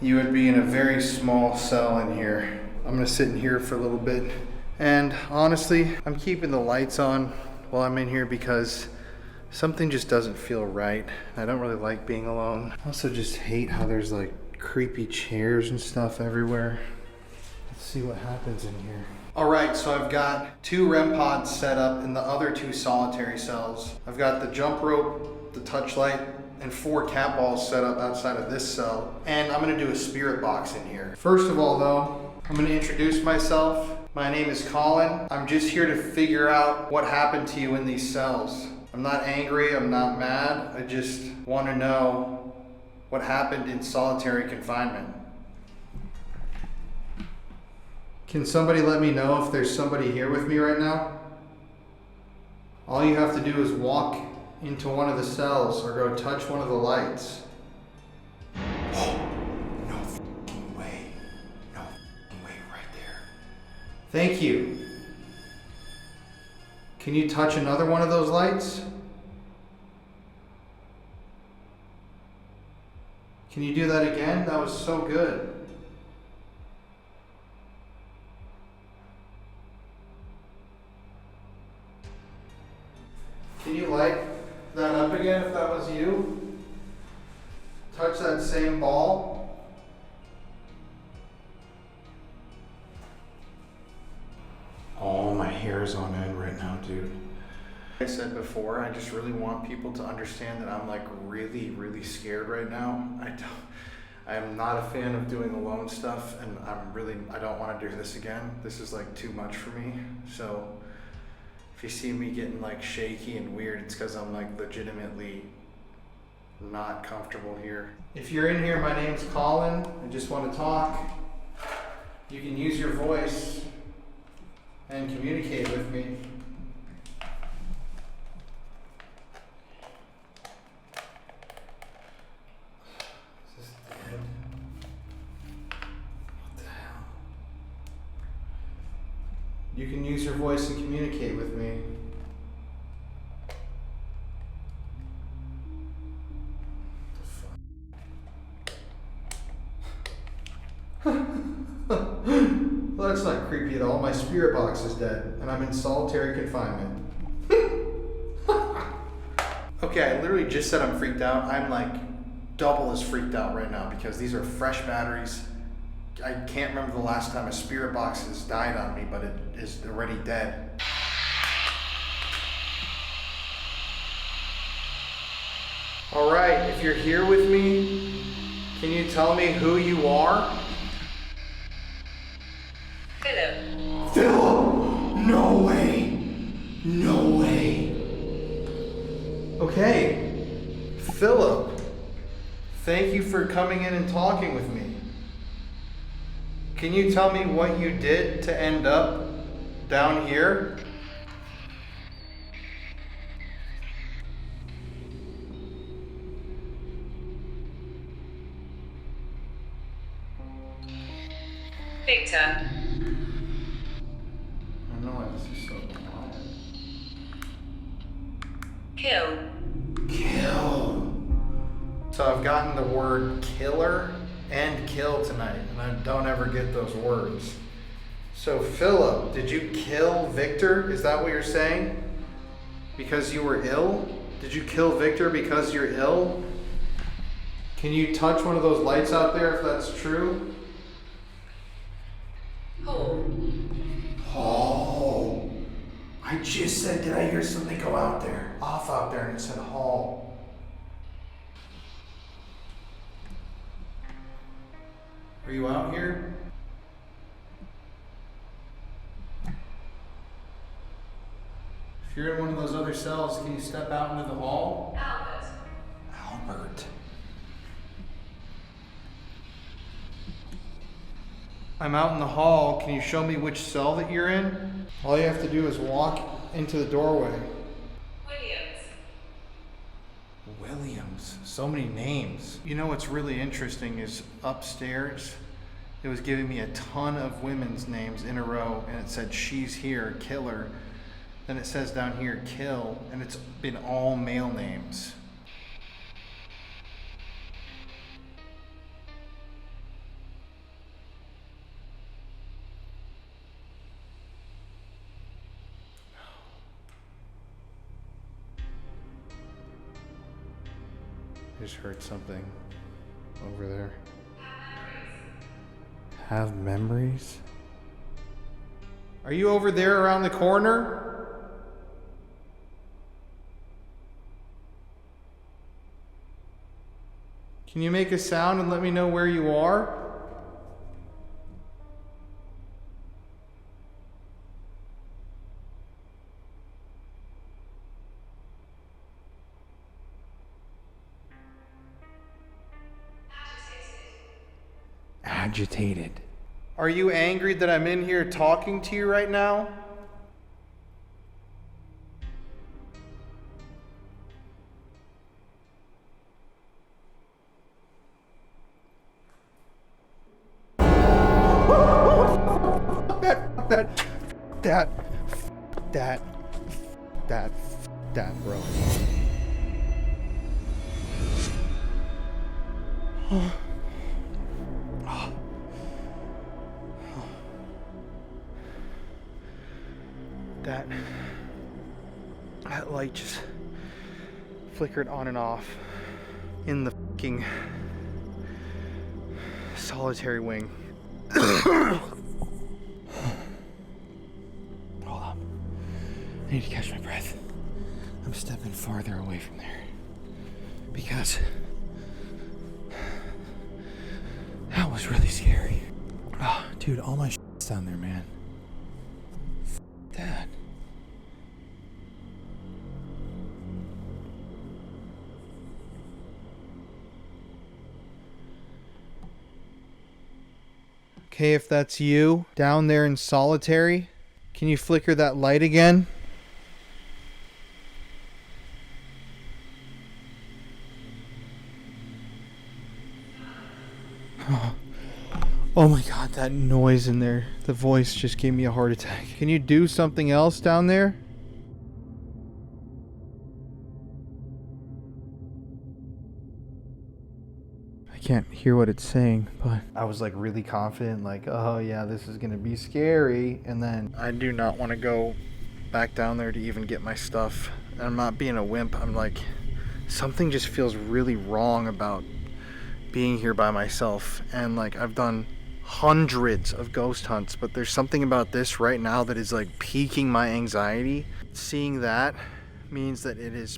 you would be in a very small cell in here. I'm gonna sit in here for a little bit. And honestly, I'm keeping the lights on while I'm in here because something just doesn't feel right. I don't really like being alone. I also just hate how there's like creepy chairs and stuff everywhere. Let's see what happens in here. All right, so I've got 2 REM pods set up in the other 2 solitary cells. I've got the jump rope, the touch light, and 4 cat balls set up outside of this cell. And I'm gonna do a spirit box in here. First of all though, I'm gonna introduce myself. My name is Colin. I'm just here to figure out what happened to you in these cells. I'm not angry, I'm not mad. I just wanna know what happened in solitary confinement. Can somebody let me know if there's somebody here with me right now? All you have to do is walk into one of the cells or go touch one of the lights. Oh, no f***ing way. No f***ing way right there. Thank you. Can you touch another one of those lights? Can you do that again? That was so good. Can you light that up again if that was you? Touch that same ball. Oh, my hair is on end right now, dude. Like I said before, I just really want people to understand that I'm like really, really scared right now. I'm not a fan of doing alone stuff, and I don't want to do this again. This is like too much for me. So if you see me getting like shaky and weird, it's because I'm like legitimately not comfortable here. If you're in here, my name's Colin. I just want to talk. You can use your voice and communicate with me. Is this dead? What the hell? You can use your voice and communicate with me. Well, that's not creepy at all. My spirit box is dead, and I'm in solitary confinement. Okay, I literally just said I'm freaked out. I'm like double as freaked out right now because these are fresh batteries. I can't remember the last time a spirit box has died on me, but it is already dead. All right, if you're here with me, can you tell me who you are? Philip. Philip! No way! No way! Okay, Philip, thank you for coming in and talking with me. Can you tell me what you did to end up down here? Victor. I don't know why this is so quiet. Kill. Kill. So I've gotten the word killer and kill tonight, and I don't ever get those words. So Philip, did you kill Victor? Is that what you're saying? Because you were ill? Did you kill Victor because you're ill? Can you touch one of those lights out there if that's true? Hall. Hall. I just said, did I hear something go out there? Off out there, and it said hall. Are you out here? If you're in one of those other cells, can you step out into the hall? Albert. Albert. I'm out in the hall. Can you show me which cell that you're in? All you have to do is walk into the doorway. Williams. Williams. So many names. You know what's really interesting is upstairs, it was giving me a ton of women's names in a row, and it said she's here, killer. Then it says down here, kill, and it's been all male names. just heard something over there. Have memories? Are you over there around the corner? Can you make a sound and let me know where you are? Agitated. Are you angry that I'm in here talking to you right now? That, bro. That light just flickered on and off in the fucking solitary wing. Hold up. I need to catch my breath. I'm stepping farther away from there because that was really scary. Oh, dude, all my shit's down there, man. That. Okay, if that's you down there in solitary, can you flicker that light again? Oh my god, that noise in there. The voice just gave me a heart attack. Can you do something else down there? I can't hear what it's saying, but I was like really confident, like, oh yeah, this is gonna be scary. And then I do not want to go back down there to even get my stuff. And I'm not being a wimp. I'm like, something just feels really wrong about being here by myself. And like, I've done hundreds of ghost hunts, but there's something about this right now that is like piquing my anxiety. Seeing that means that it is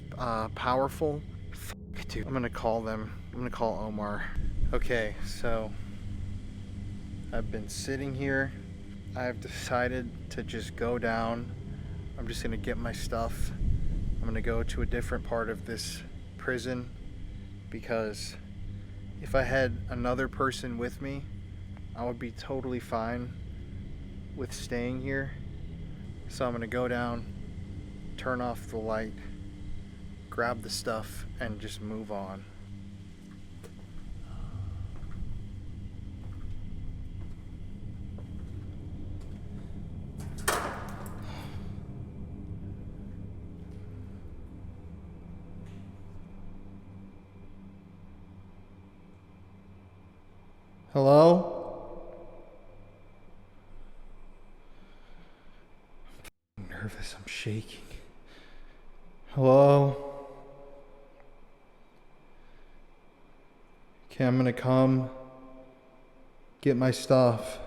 powerful. Fuck, dude, I'm gonna call them. I'm gonna call Omar. Okay, so I've been sitting here. I've decided to just go down. I'm just gonna get my stuff. I'm gonna go to a different part of this prison because if I had another person with me, I would be totally fine with staying here. So I'm gonna go down, turn off the light, grab the stuff, and just move on. Hello? I'm nervous, I'm shaking. Hello? Okay, I'm gonna come get my stuff.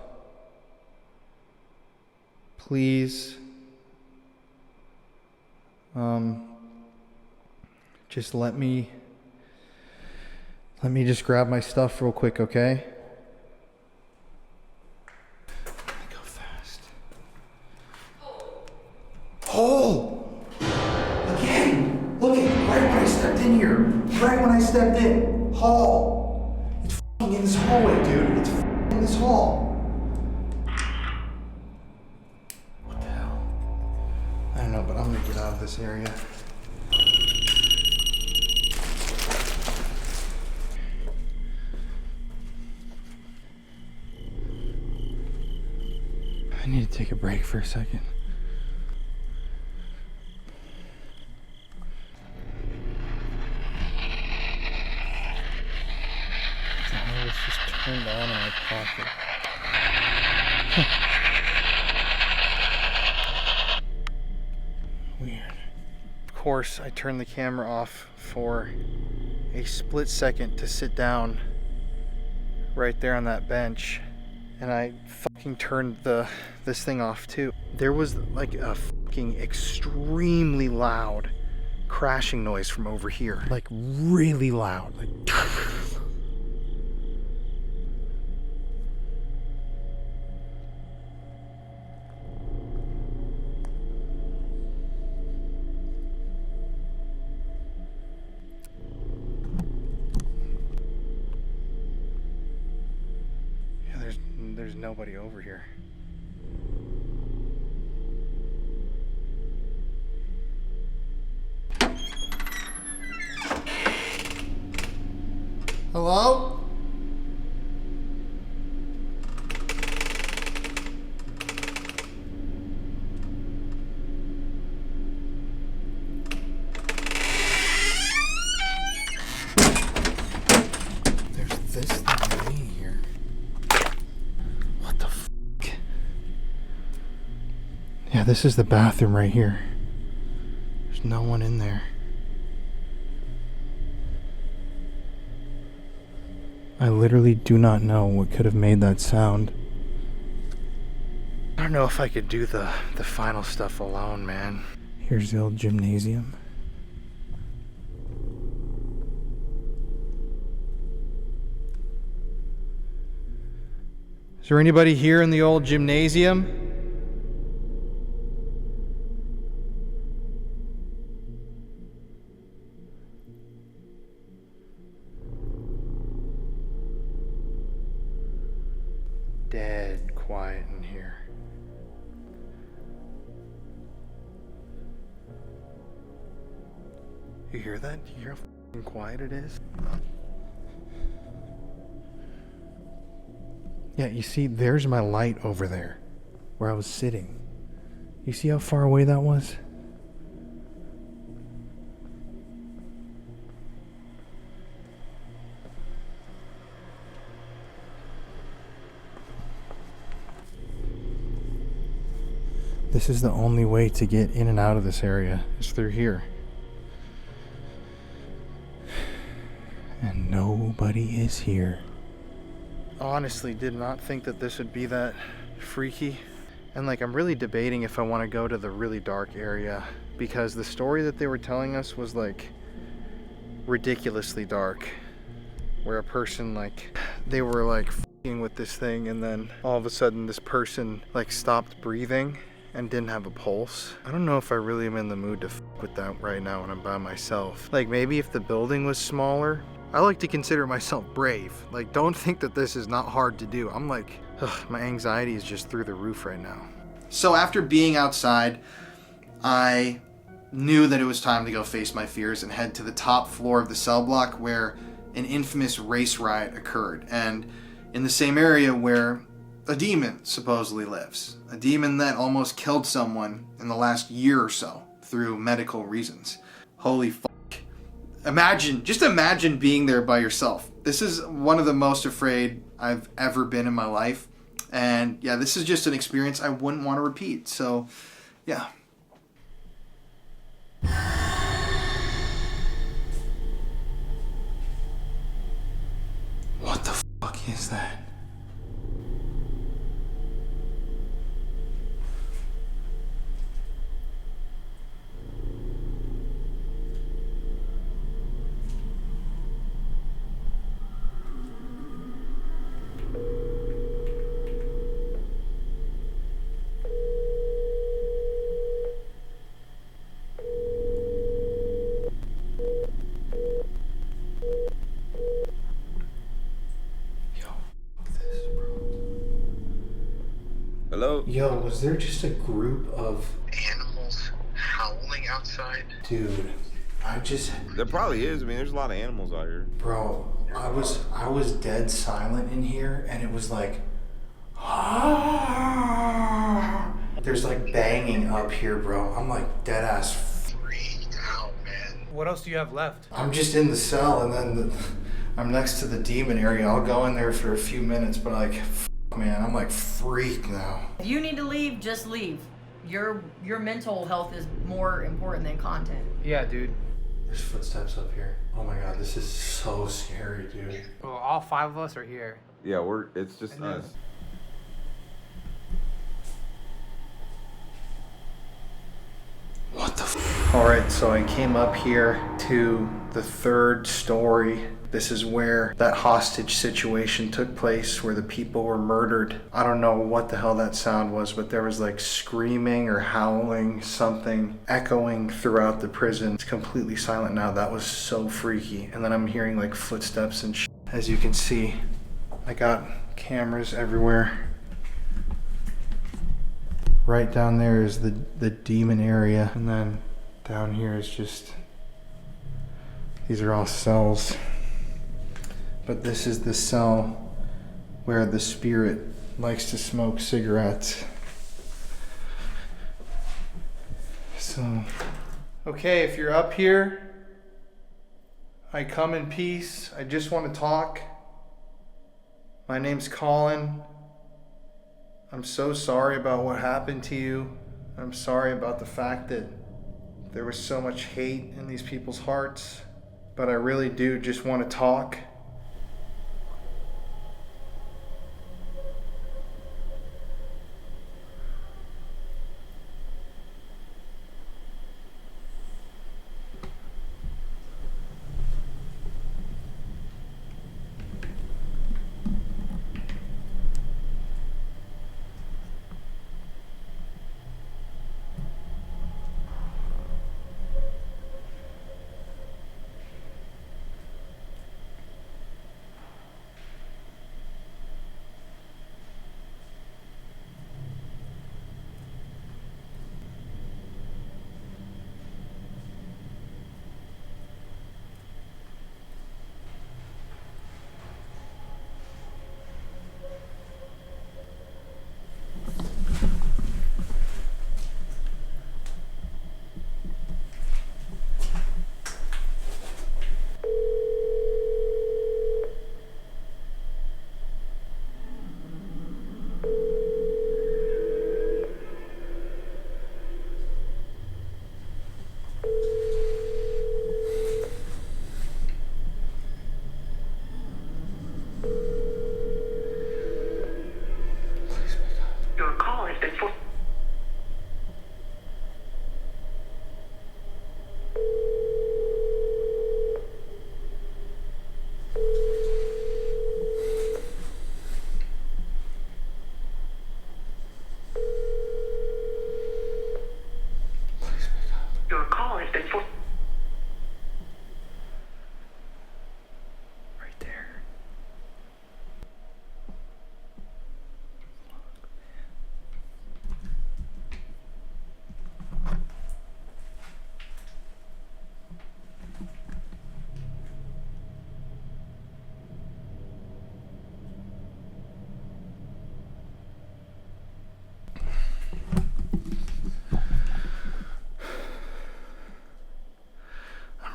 Please. Just let me just grab my stuff real quick, okay? Go fast. Hole! Again! Look at right when I stepped in here. Right when I stepped in. Hall! It's f***ing in this hallway, dude. It's f***ing in this hall. What the hell? I don't know, but I'm gonna get out of this area. I need to take a break for a second. The hell was just turned on in my pocket? Weird. Of course, I turned the camera off for a split second to sit down right there on that bench, and I fucking turned this thing off too. There was like a fucking extremely loud crashing noise from over here. Like really loud. Like there's nobody over here. Hello? There's this thing laying here. What the fuck? Yeah, this is the bathroom right here. There's no one in there. I literally do not know what could have made that sound. I don't know if I could do the final stuff alone, man. Here's the old gymnasium. Is there anybody here in the old gymnasium? Dead quiet in here. You hear that? Do you hear how fucking quiet it is? Yeah, you see, there's my light over there, where I was sitting. You see how far away that was? This is the only way to get in and out of this area, is through here. And nobody is here. Honestly, did not think that this would be that freaky. And like, I'm really debating if I want to go to the really dark area, because the story that they were telling us was like ridiculously dark, where a person like, they were like f***ing with this thing, and then all of a sudden this person like stopped breathing and didn't have a pulse. I don't know if I really am in the mood to f*** with that right now when I'm by myself. Like, maybe if the building was smaller. I like to consider myself brave. Like, don't think that this is not hard to do. I'm like, ugh, my anxiety is just through the roof right now. So after being outside, I knew that it was time to go face my fears and head to the top floor of the cell block where an infamous race riot occurred, and in the same area where a demon supposedly lives. A demon that almost killed someone in the last year or so through medical reasons. Holy fuck. Just imagine being there by yourself. This is one of the most afraid I've ever been in my life. And yeah, this is just an experience I wouldn't want to repeat. So, yeah. What the fuck is that? Hello? Yo, was there just a group of Animals howling outside? dude? There probably is. I mean, there's a lot of animals out here. Bro, I was dead silent in here, and it was like, there's like banging up here, bro. I'm like dead ass Freaked out, man. What else do you have left? I'm just in the cell, and then I'm next to the demon area. I'll go in there for a few minutes, but like, man, I'm like freaked now. If you need to leave, just leave. Your mental health is more important than content. Yeah, dude. There's footsteps up here. Oh my god, this is so scary, dude. Well, all 5 of us are here. Yeah, it's just us. What the f? Alright, so I came up here to the 3rd story. This is where that hostage situation took place, where the people were murdered. I don't know what the hell that sound was, but there was like screaming or howling, something echoing throughout the prison. It's completely silent now. That was so freaky. And then I'm hearing like footsteps and shit. As you can see, I got cameras everywhere. Right down there is the demon area, and then down here is just, these are all cells. But this is the cell where the spirit likes to smoke cigarettes. So, okay, if you're up here, I come in peace. I just want to talk. My name's Colin. I'm so sorry about what happened to you. I'm sorry about the fact that there was so much hate in these people's hearts. But I really do just want to talk.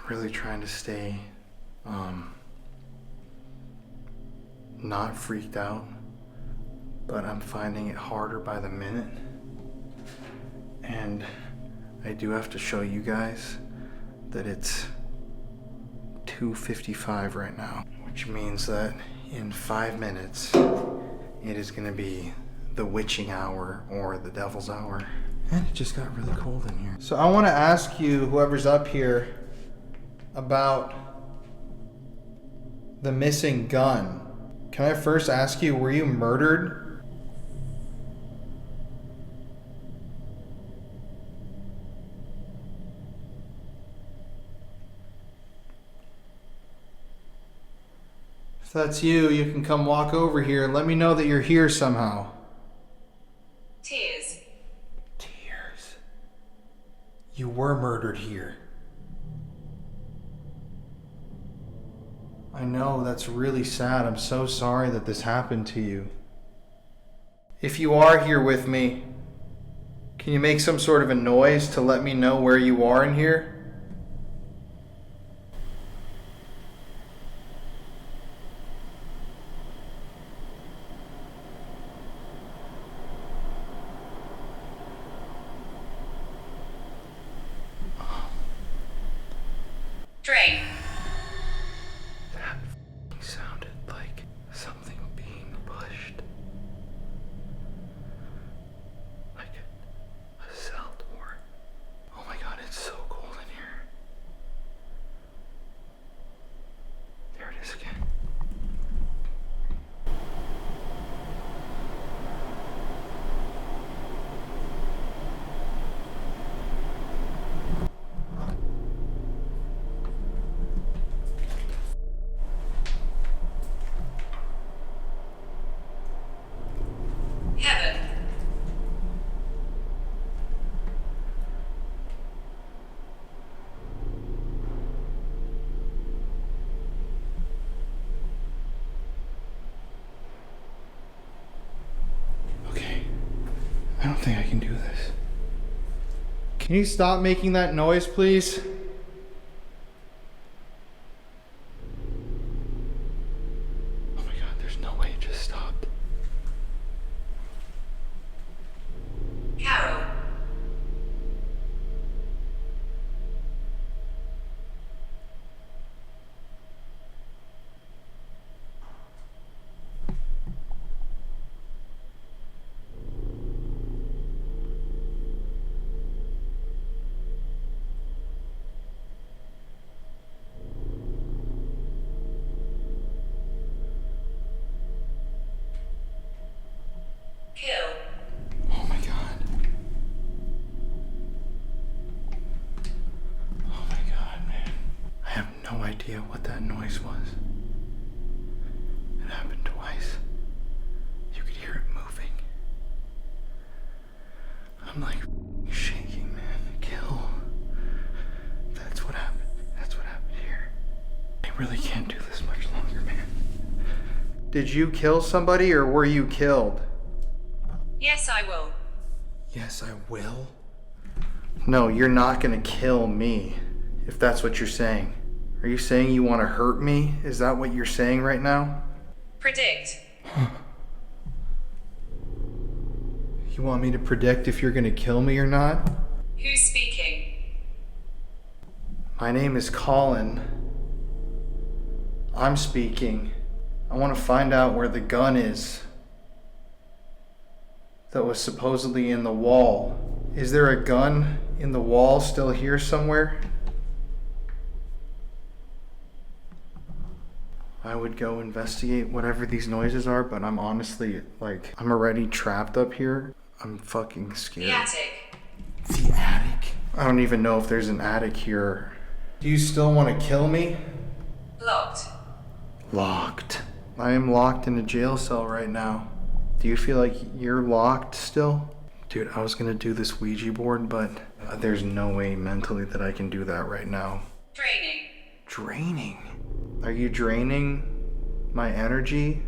Really trying to stay not freaked out, but I'm finding it harder by the minute. And I do have to show you guys that it's 2:55 right now, which means that in 5 minutes it is going to be the witching hour or the devil's hour. And it just got really cold in here. So I want to ask you, whoever's up here, about the missing gun. Can I first ask you, were you murdered? If that's you, you can come walk over here and let me know that you're here somehow. Tears. Tears. You were murdered here. I know, that's really sad. I'm so sorry that this happened to you. If you are here with me, can you make some sort of a noise to let me know where you are in here? Drain. That sounded like something being pushed. Like a cell door. Oh my god, it's so cold in here. There it is again. Heaven. Okay. I don't think I can do this. Can you stop making that noise, please? Oh my god, there's no way it just stopped. Carol. Kill. Oh my god. Oh my god, man. I have no idea what that noise was. It happened twice. You could hear it moving. I'm like shaking, man. Kill. That's what happened. That's what happened here. I really can't do this much longer, man. Did you kill somebody or were you killed? Yes, I will. Yes, I will. No, you're not gonna kill me, if that's what you're saying. Are you saying you want to hurt me? Is that what you're saying right now? Predict. You want me to predict if you're gonna kill me or not? Who's speaking? My name is Colin. I'm speaking. I want to find out where the gun is that was supposedly in the wall. Is there a gun in the wall still here somewhere? I would go investigate whatever these noises are, but I'm honestly, like, I'm already trapped up here. I'm fucking scared. The attic. The attic? I don't even know if there's an attic here. Do you still want to kill me? Locked. Locked. I am locked in a jail cell right now. Do you feel like you're locked still? Dude, I was gonna do this Ouija board, but there's no way mentally that I can do that right now. Draining. Draining? Are you draining my energy?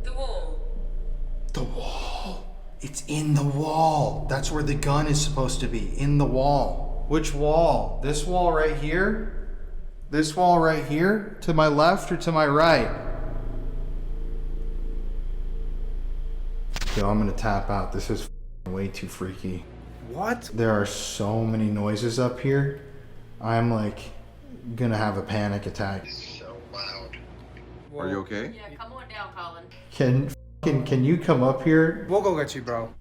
The wall. The wall. It's in the wall. That's where the gun is supposed to be, in the wall. Which wall? This wall right here? This wall right here? To my left or to my right? Yo, I'm gonna tap out. This is way too freaky. What? There are so many noises up here. I'm like gonna have a panic attack. So loud. Are you okay? Yeah, come on down, Colin. Can you come up here? We'll go get you, bro.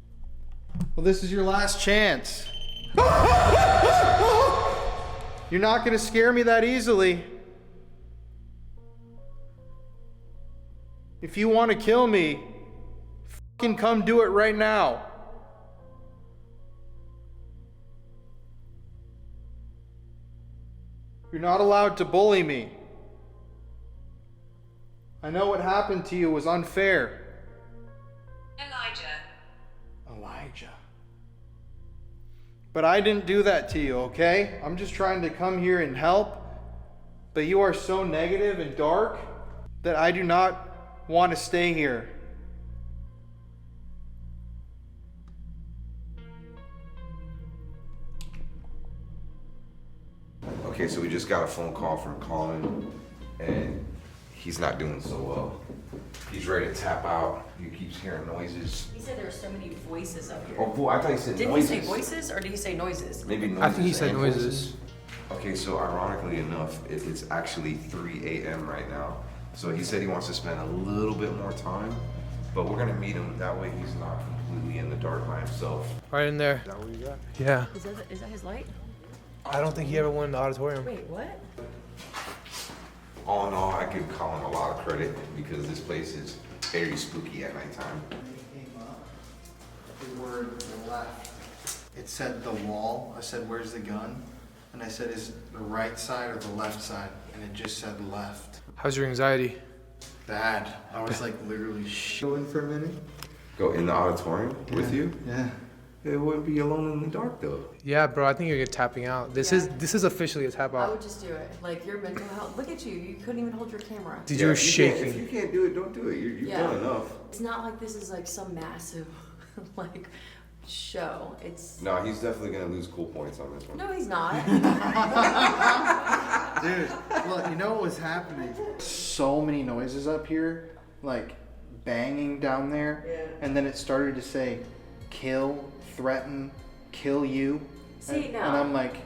Well, this is your last chance. You're not gonna scare me that easily. If you want to kill me, fucking come do it right now. You're not allowed to bully me. I know what happened to you was unfair. Elijah. But I didn't do that to you, okay? I'm just trying to come here and help. But you are so negative and dark that I do not want to stay here. Okay, so we just got a phone call from Colin, and he's not doing so well. He's ready to tap out. He keeps hearing noises. He said there were so many voices up here. Oh, boy, I thought he said Didn't noises. he say voices or did he say noises? Maybe noises. I think he said and noises. voices. Okay, so ironically enough, it's actually 3 a.m. right now. So he said he wants to spend a little bit more time, but we're gonna meet him. That way he's not completely in the dark by himself. Right in there. Is that what you got? Yeah. Is that his light? I don't think he ever went in the auditorium. Wait, what? All in all, I give Colin a lot of credit because this place is very spooky at nighttime. The word left. It said the wall. I said, where's the gun? And I said, is it the right side or the left side? And it just said left. How's your anxiety? Bad. I was like literally going for a minute. Go in the auditorium with you? Yeah. It wouldn't be alone in the dark though. Yeah, bro. I think you're tapping out. This is officially a tap I out. would just do it. Like your mental health. Look at you. You couldn't even hold your camera. Dude, you're shaking. If you can't do it, don't do it. You've done enough. It's not like this is like some massive like show. It's No, he's definitely gonna lose cool points on this one. No, he's not. Dude, well, you know what was happening? So many noises up here, like banging down there, and then it started to say, kill, threaten, kill you. See, and, no. and I'm like,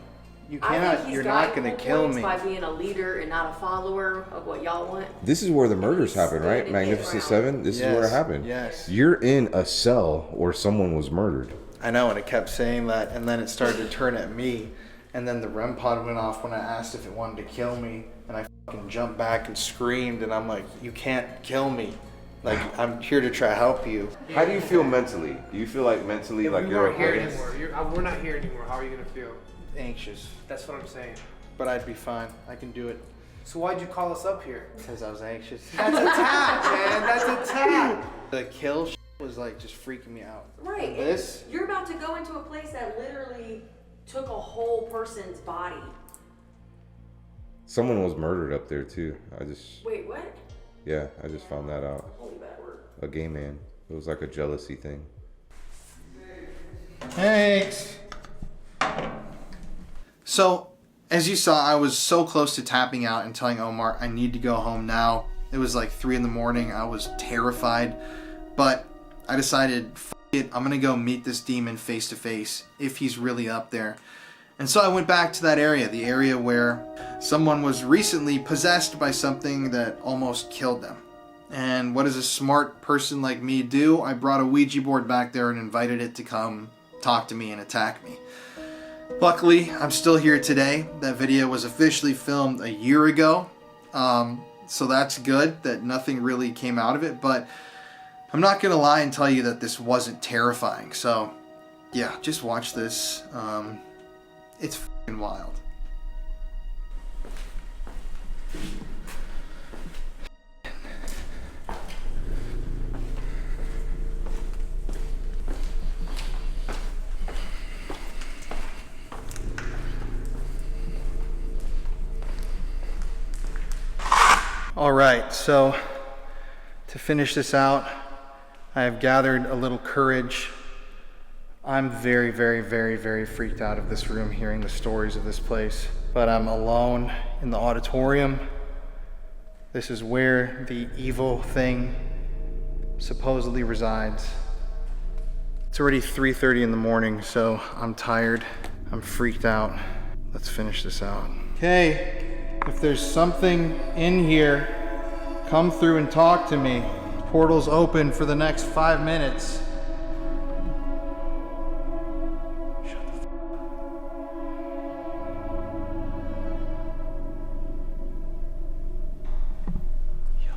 you I think cannot, he's you're got not gonna cool kill points me. by being a leader and not a follower of what y'all want. This is where the murders happen, right? Standing Magnificent around. Seven? This is where it happened. Yes. You're in a cell where someone was murdered. I know, and it kept saying that, and then it started to turn at me, and then the REM pod went off when I asked if it wanted to kill me, and I fucking jumped back and screamed, and I'm like, you can't kill me. Like, I'm here to try to help you. How do you feel mentally? Do you feel like mentally like you're not here okay? anymore. We're not here anymore. How are you gonna feel? Anxious. That's what I'm saying. But I'd be fine. I can do it. So why'd you call us up here? Because I was anxious. That's a tap, man. That's a tap. The kill was like just freaking me out. Right. And this? You're about to go into a place that literally took a whole person's body. Someone was murdered up there too. Wait, what? Yeah, I just found that out. Holy bad word. A gay man. It was like a jealousy thing. Thanks. So, as you saw, I was so close to tapping out and telling Omar I need to go home now. It was like 3 in the morning. I was terrified, but I decided, F it, I'm gonna go meet this demon face to face if he's really up there. And so I went back to that area, the area where someone was recently possessed by something that almost killed them. And what does a smart person like me do? I brought a Ouija board back there and invited it to come talk to me and attack me. Luckily, I'm still here today. That video was officially filmed a year ago. So that's good that nothing really came out of it, but I'm not gonna lie and tell you that this wasn't terrifying. So yeah, just watch this. It's f***ing wild. All right, so to finish this out, I have gathered a little courage. I'm very, very, very, very freaked out of this room hearing the stories of this place, but I'm alone in the auditorium. This is where the evil thing supposedly resides. It's already 3:30 in the morning, so I'm tired. I'm freaked out. Let's finish this out. Okay, if there's something in here, come through and talk to me. Portal's open for the next 5 minutes. Shut the f***. Yo.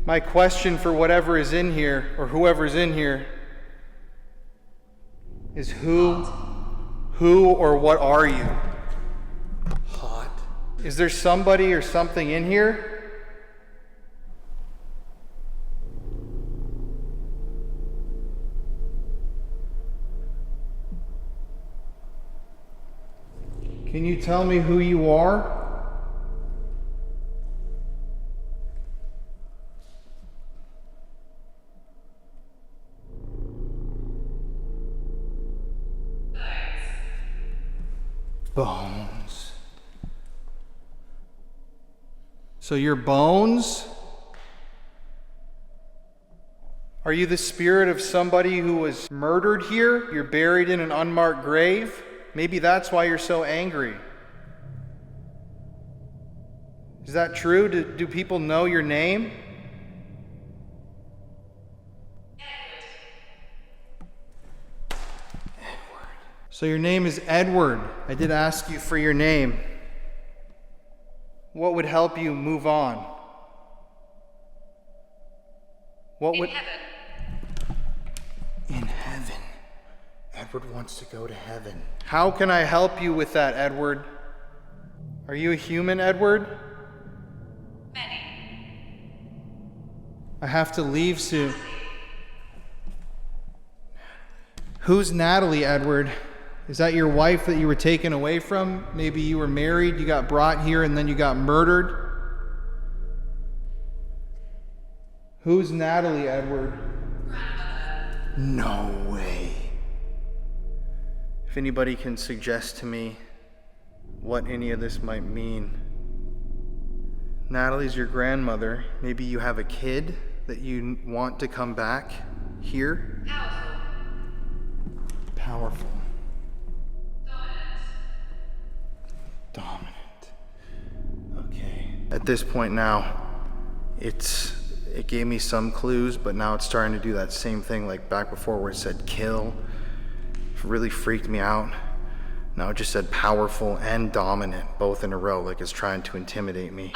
My question for whatever is in here, or whoever's in here, is who or what are you? Hot. Is there somebody or something in here? Can you tell me who you are? Bones. So your bones? Are you the spirit of somebody who was murdered here? You're buried in an unmarked grave? Maybe that's why you're so angry. Is that true? Do people know your name? Edward. So your name is Edward. I did ask you for your name. What would help you move on? What would... In heaven. Edward wants to go to heaven. How can I help you with that, Edward? Are you a human, Edward? I have to leave soon. Who's Natalie, Edward? Is that your wife that you were taken away from? Maybe you were married, you got brought here, and then you got murdered? Who's Natalie, Edward? No way. If anybody can suggest to me what any of this might mean. Natalie's your grandmother. Maybe you have a kid that you want to come back here? Powerful. Dominant. Okay. At this point now, it gave me some clues, but now it's starting to do that same thing like back before where it said kill. It really freaked me out. Now it just said powerful and dominant, both in a row, like it's trying to intimidate me.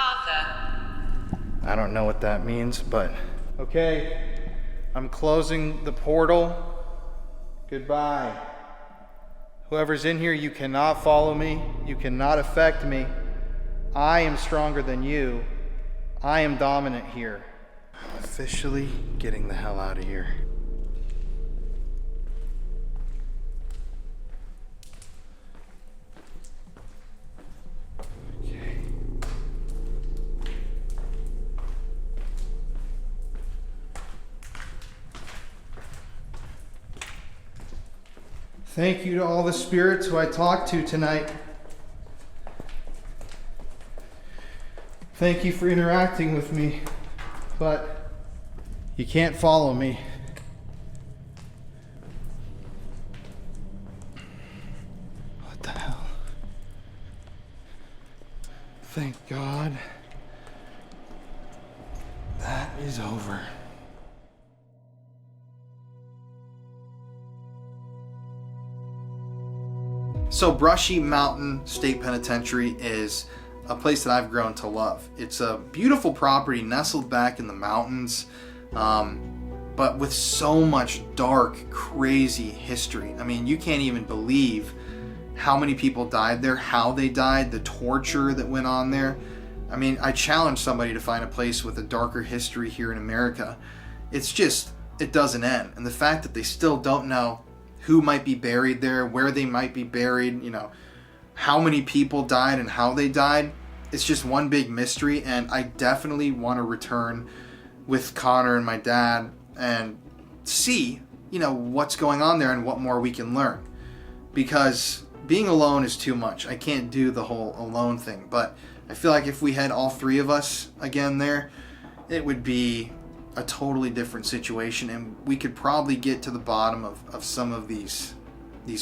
I don't know what that means, but okay. I'm closing the portal. Goodbye. Whoever's in here, you cannot follow me. You cannot affect me. I am stronger than you. I am dominant here. I'm officially getting the hell out of here. Okay. Thank you to all the spirits who I talked to tonight. Thank you for interacting with me, but you can't follow me. What the hell? Thank God that is over. So Brushy Mountain State Penitentiary is a place that I've grown to love. It's a beautiful property nestled back in the mountains, but with so much dark, crazy history. I mean, you can't even believe how many people died there, how they died, the torture that went on there. I mean, I challenge somebody to find a place with a darker history here in America. It's just, it doesn't end. And the fact that they still don't know who might be buried there, where they might be buried, you know, how many people died and how they died. It's just one big mystery, and I definitely want to return with Connor and my dad and see, you know, what's going on there and what more we can learn. Because being alone is too much. I can't do the whole alone thing, but I feel like if we had all three of us again there, it would be a totally different situation, and we could probably get to the bottom of some of these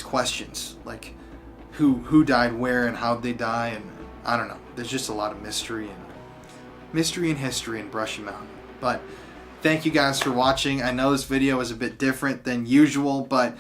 questions, like who died where and how'd they die, and I don't know. There's just a lot of mystery and history in Brushy Mountain. But thank you guys for watching. I know this video is a bit different than usual, but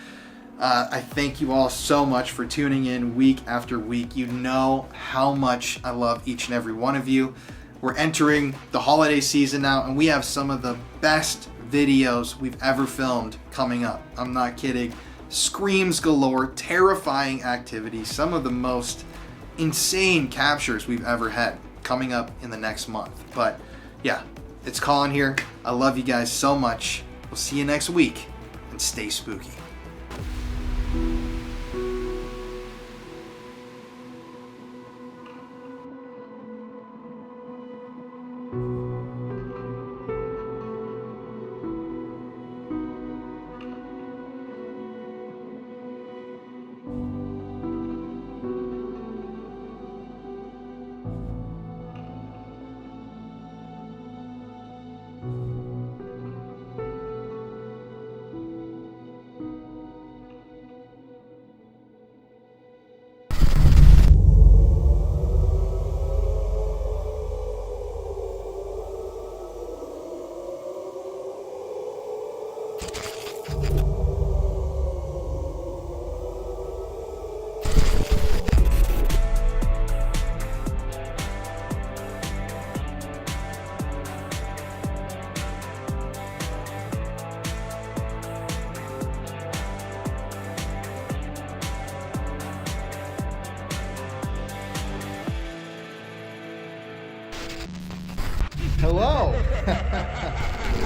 I thank you all so much for tuning in week after week. You know how much I love each and every one of you. We're entering the holiday season now, and we have some of the best videos we've ever filmed coming up. I'm not kidding. Screams galore, terrifying activities, some of the most insane captures we've ever had coming up in the next month. But yeah, it's Colin here. I love you guys so much. We'll see you next week, and stay spooky. Hello.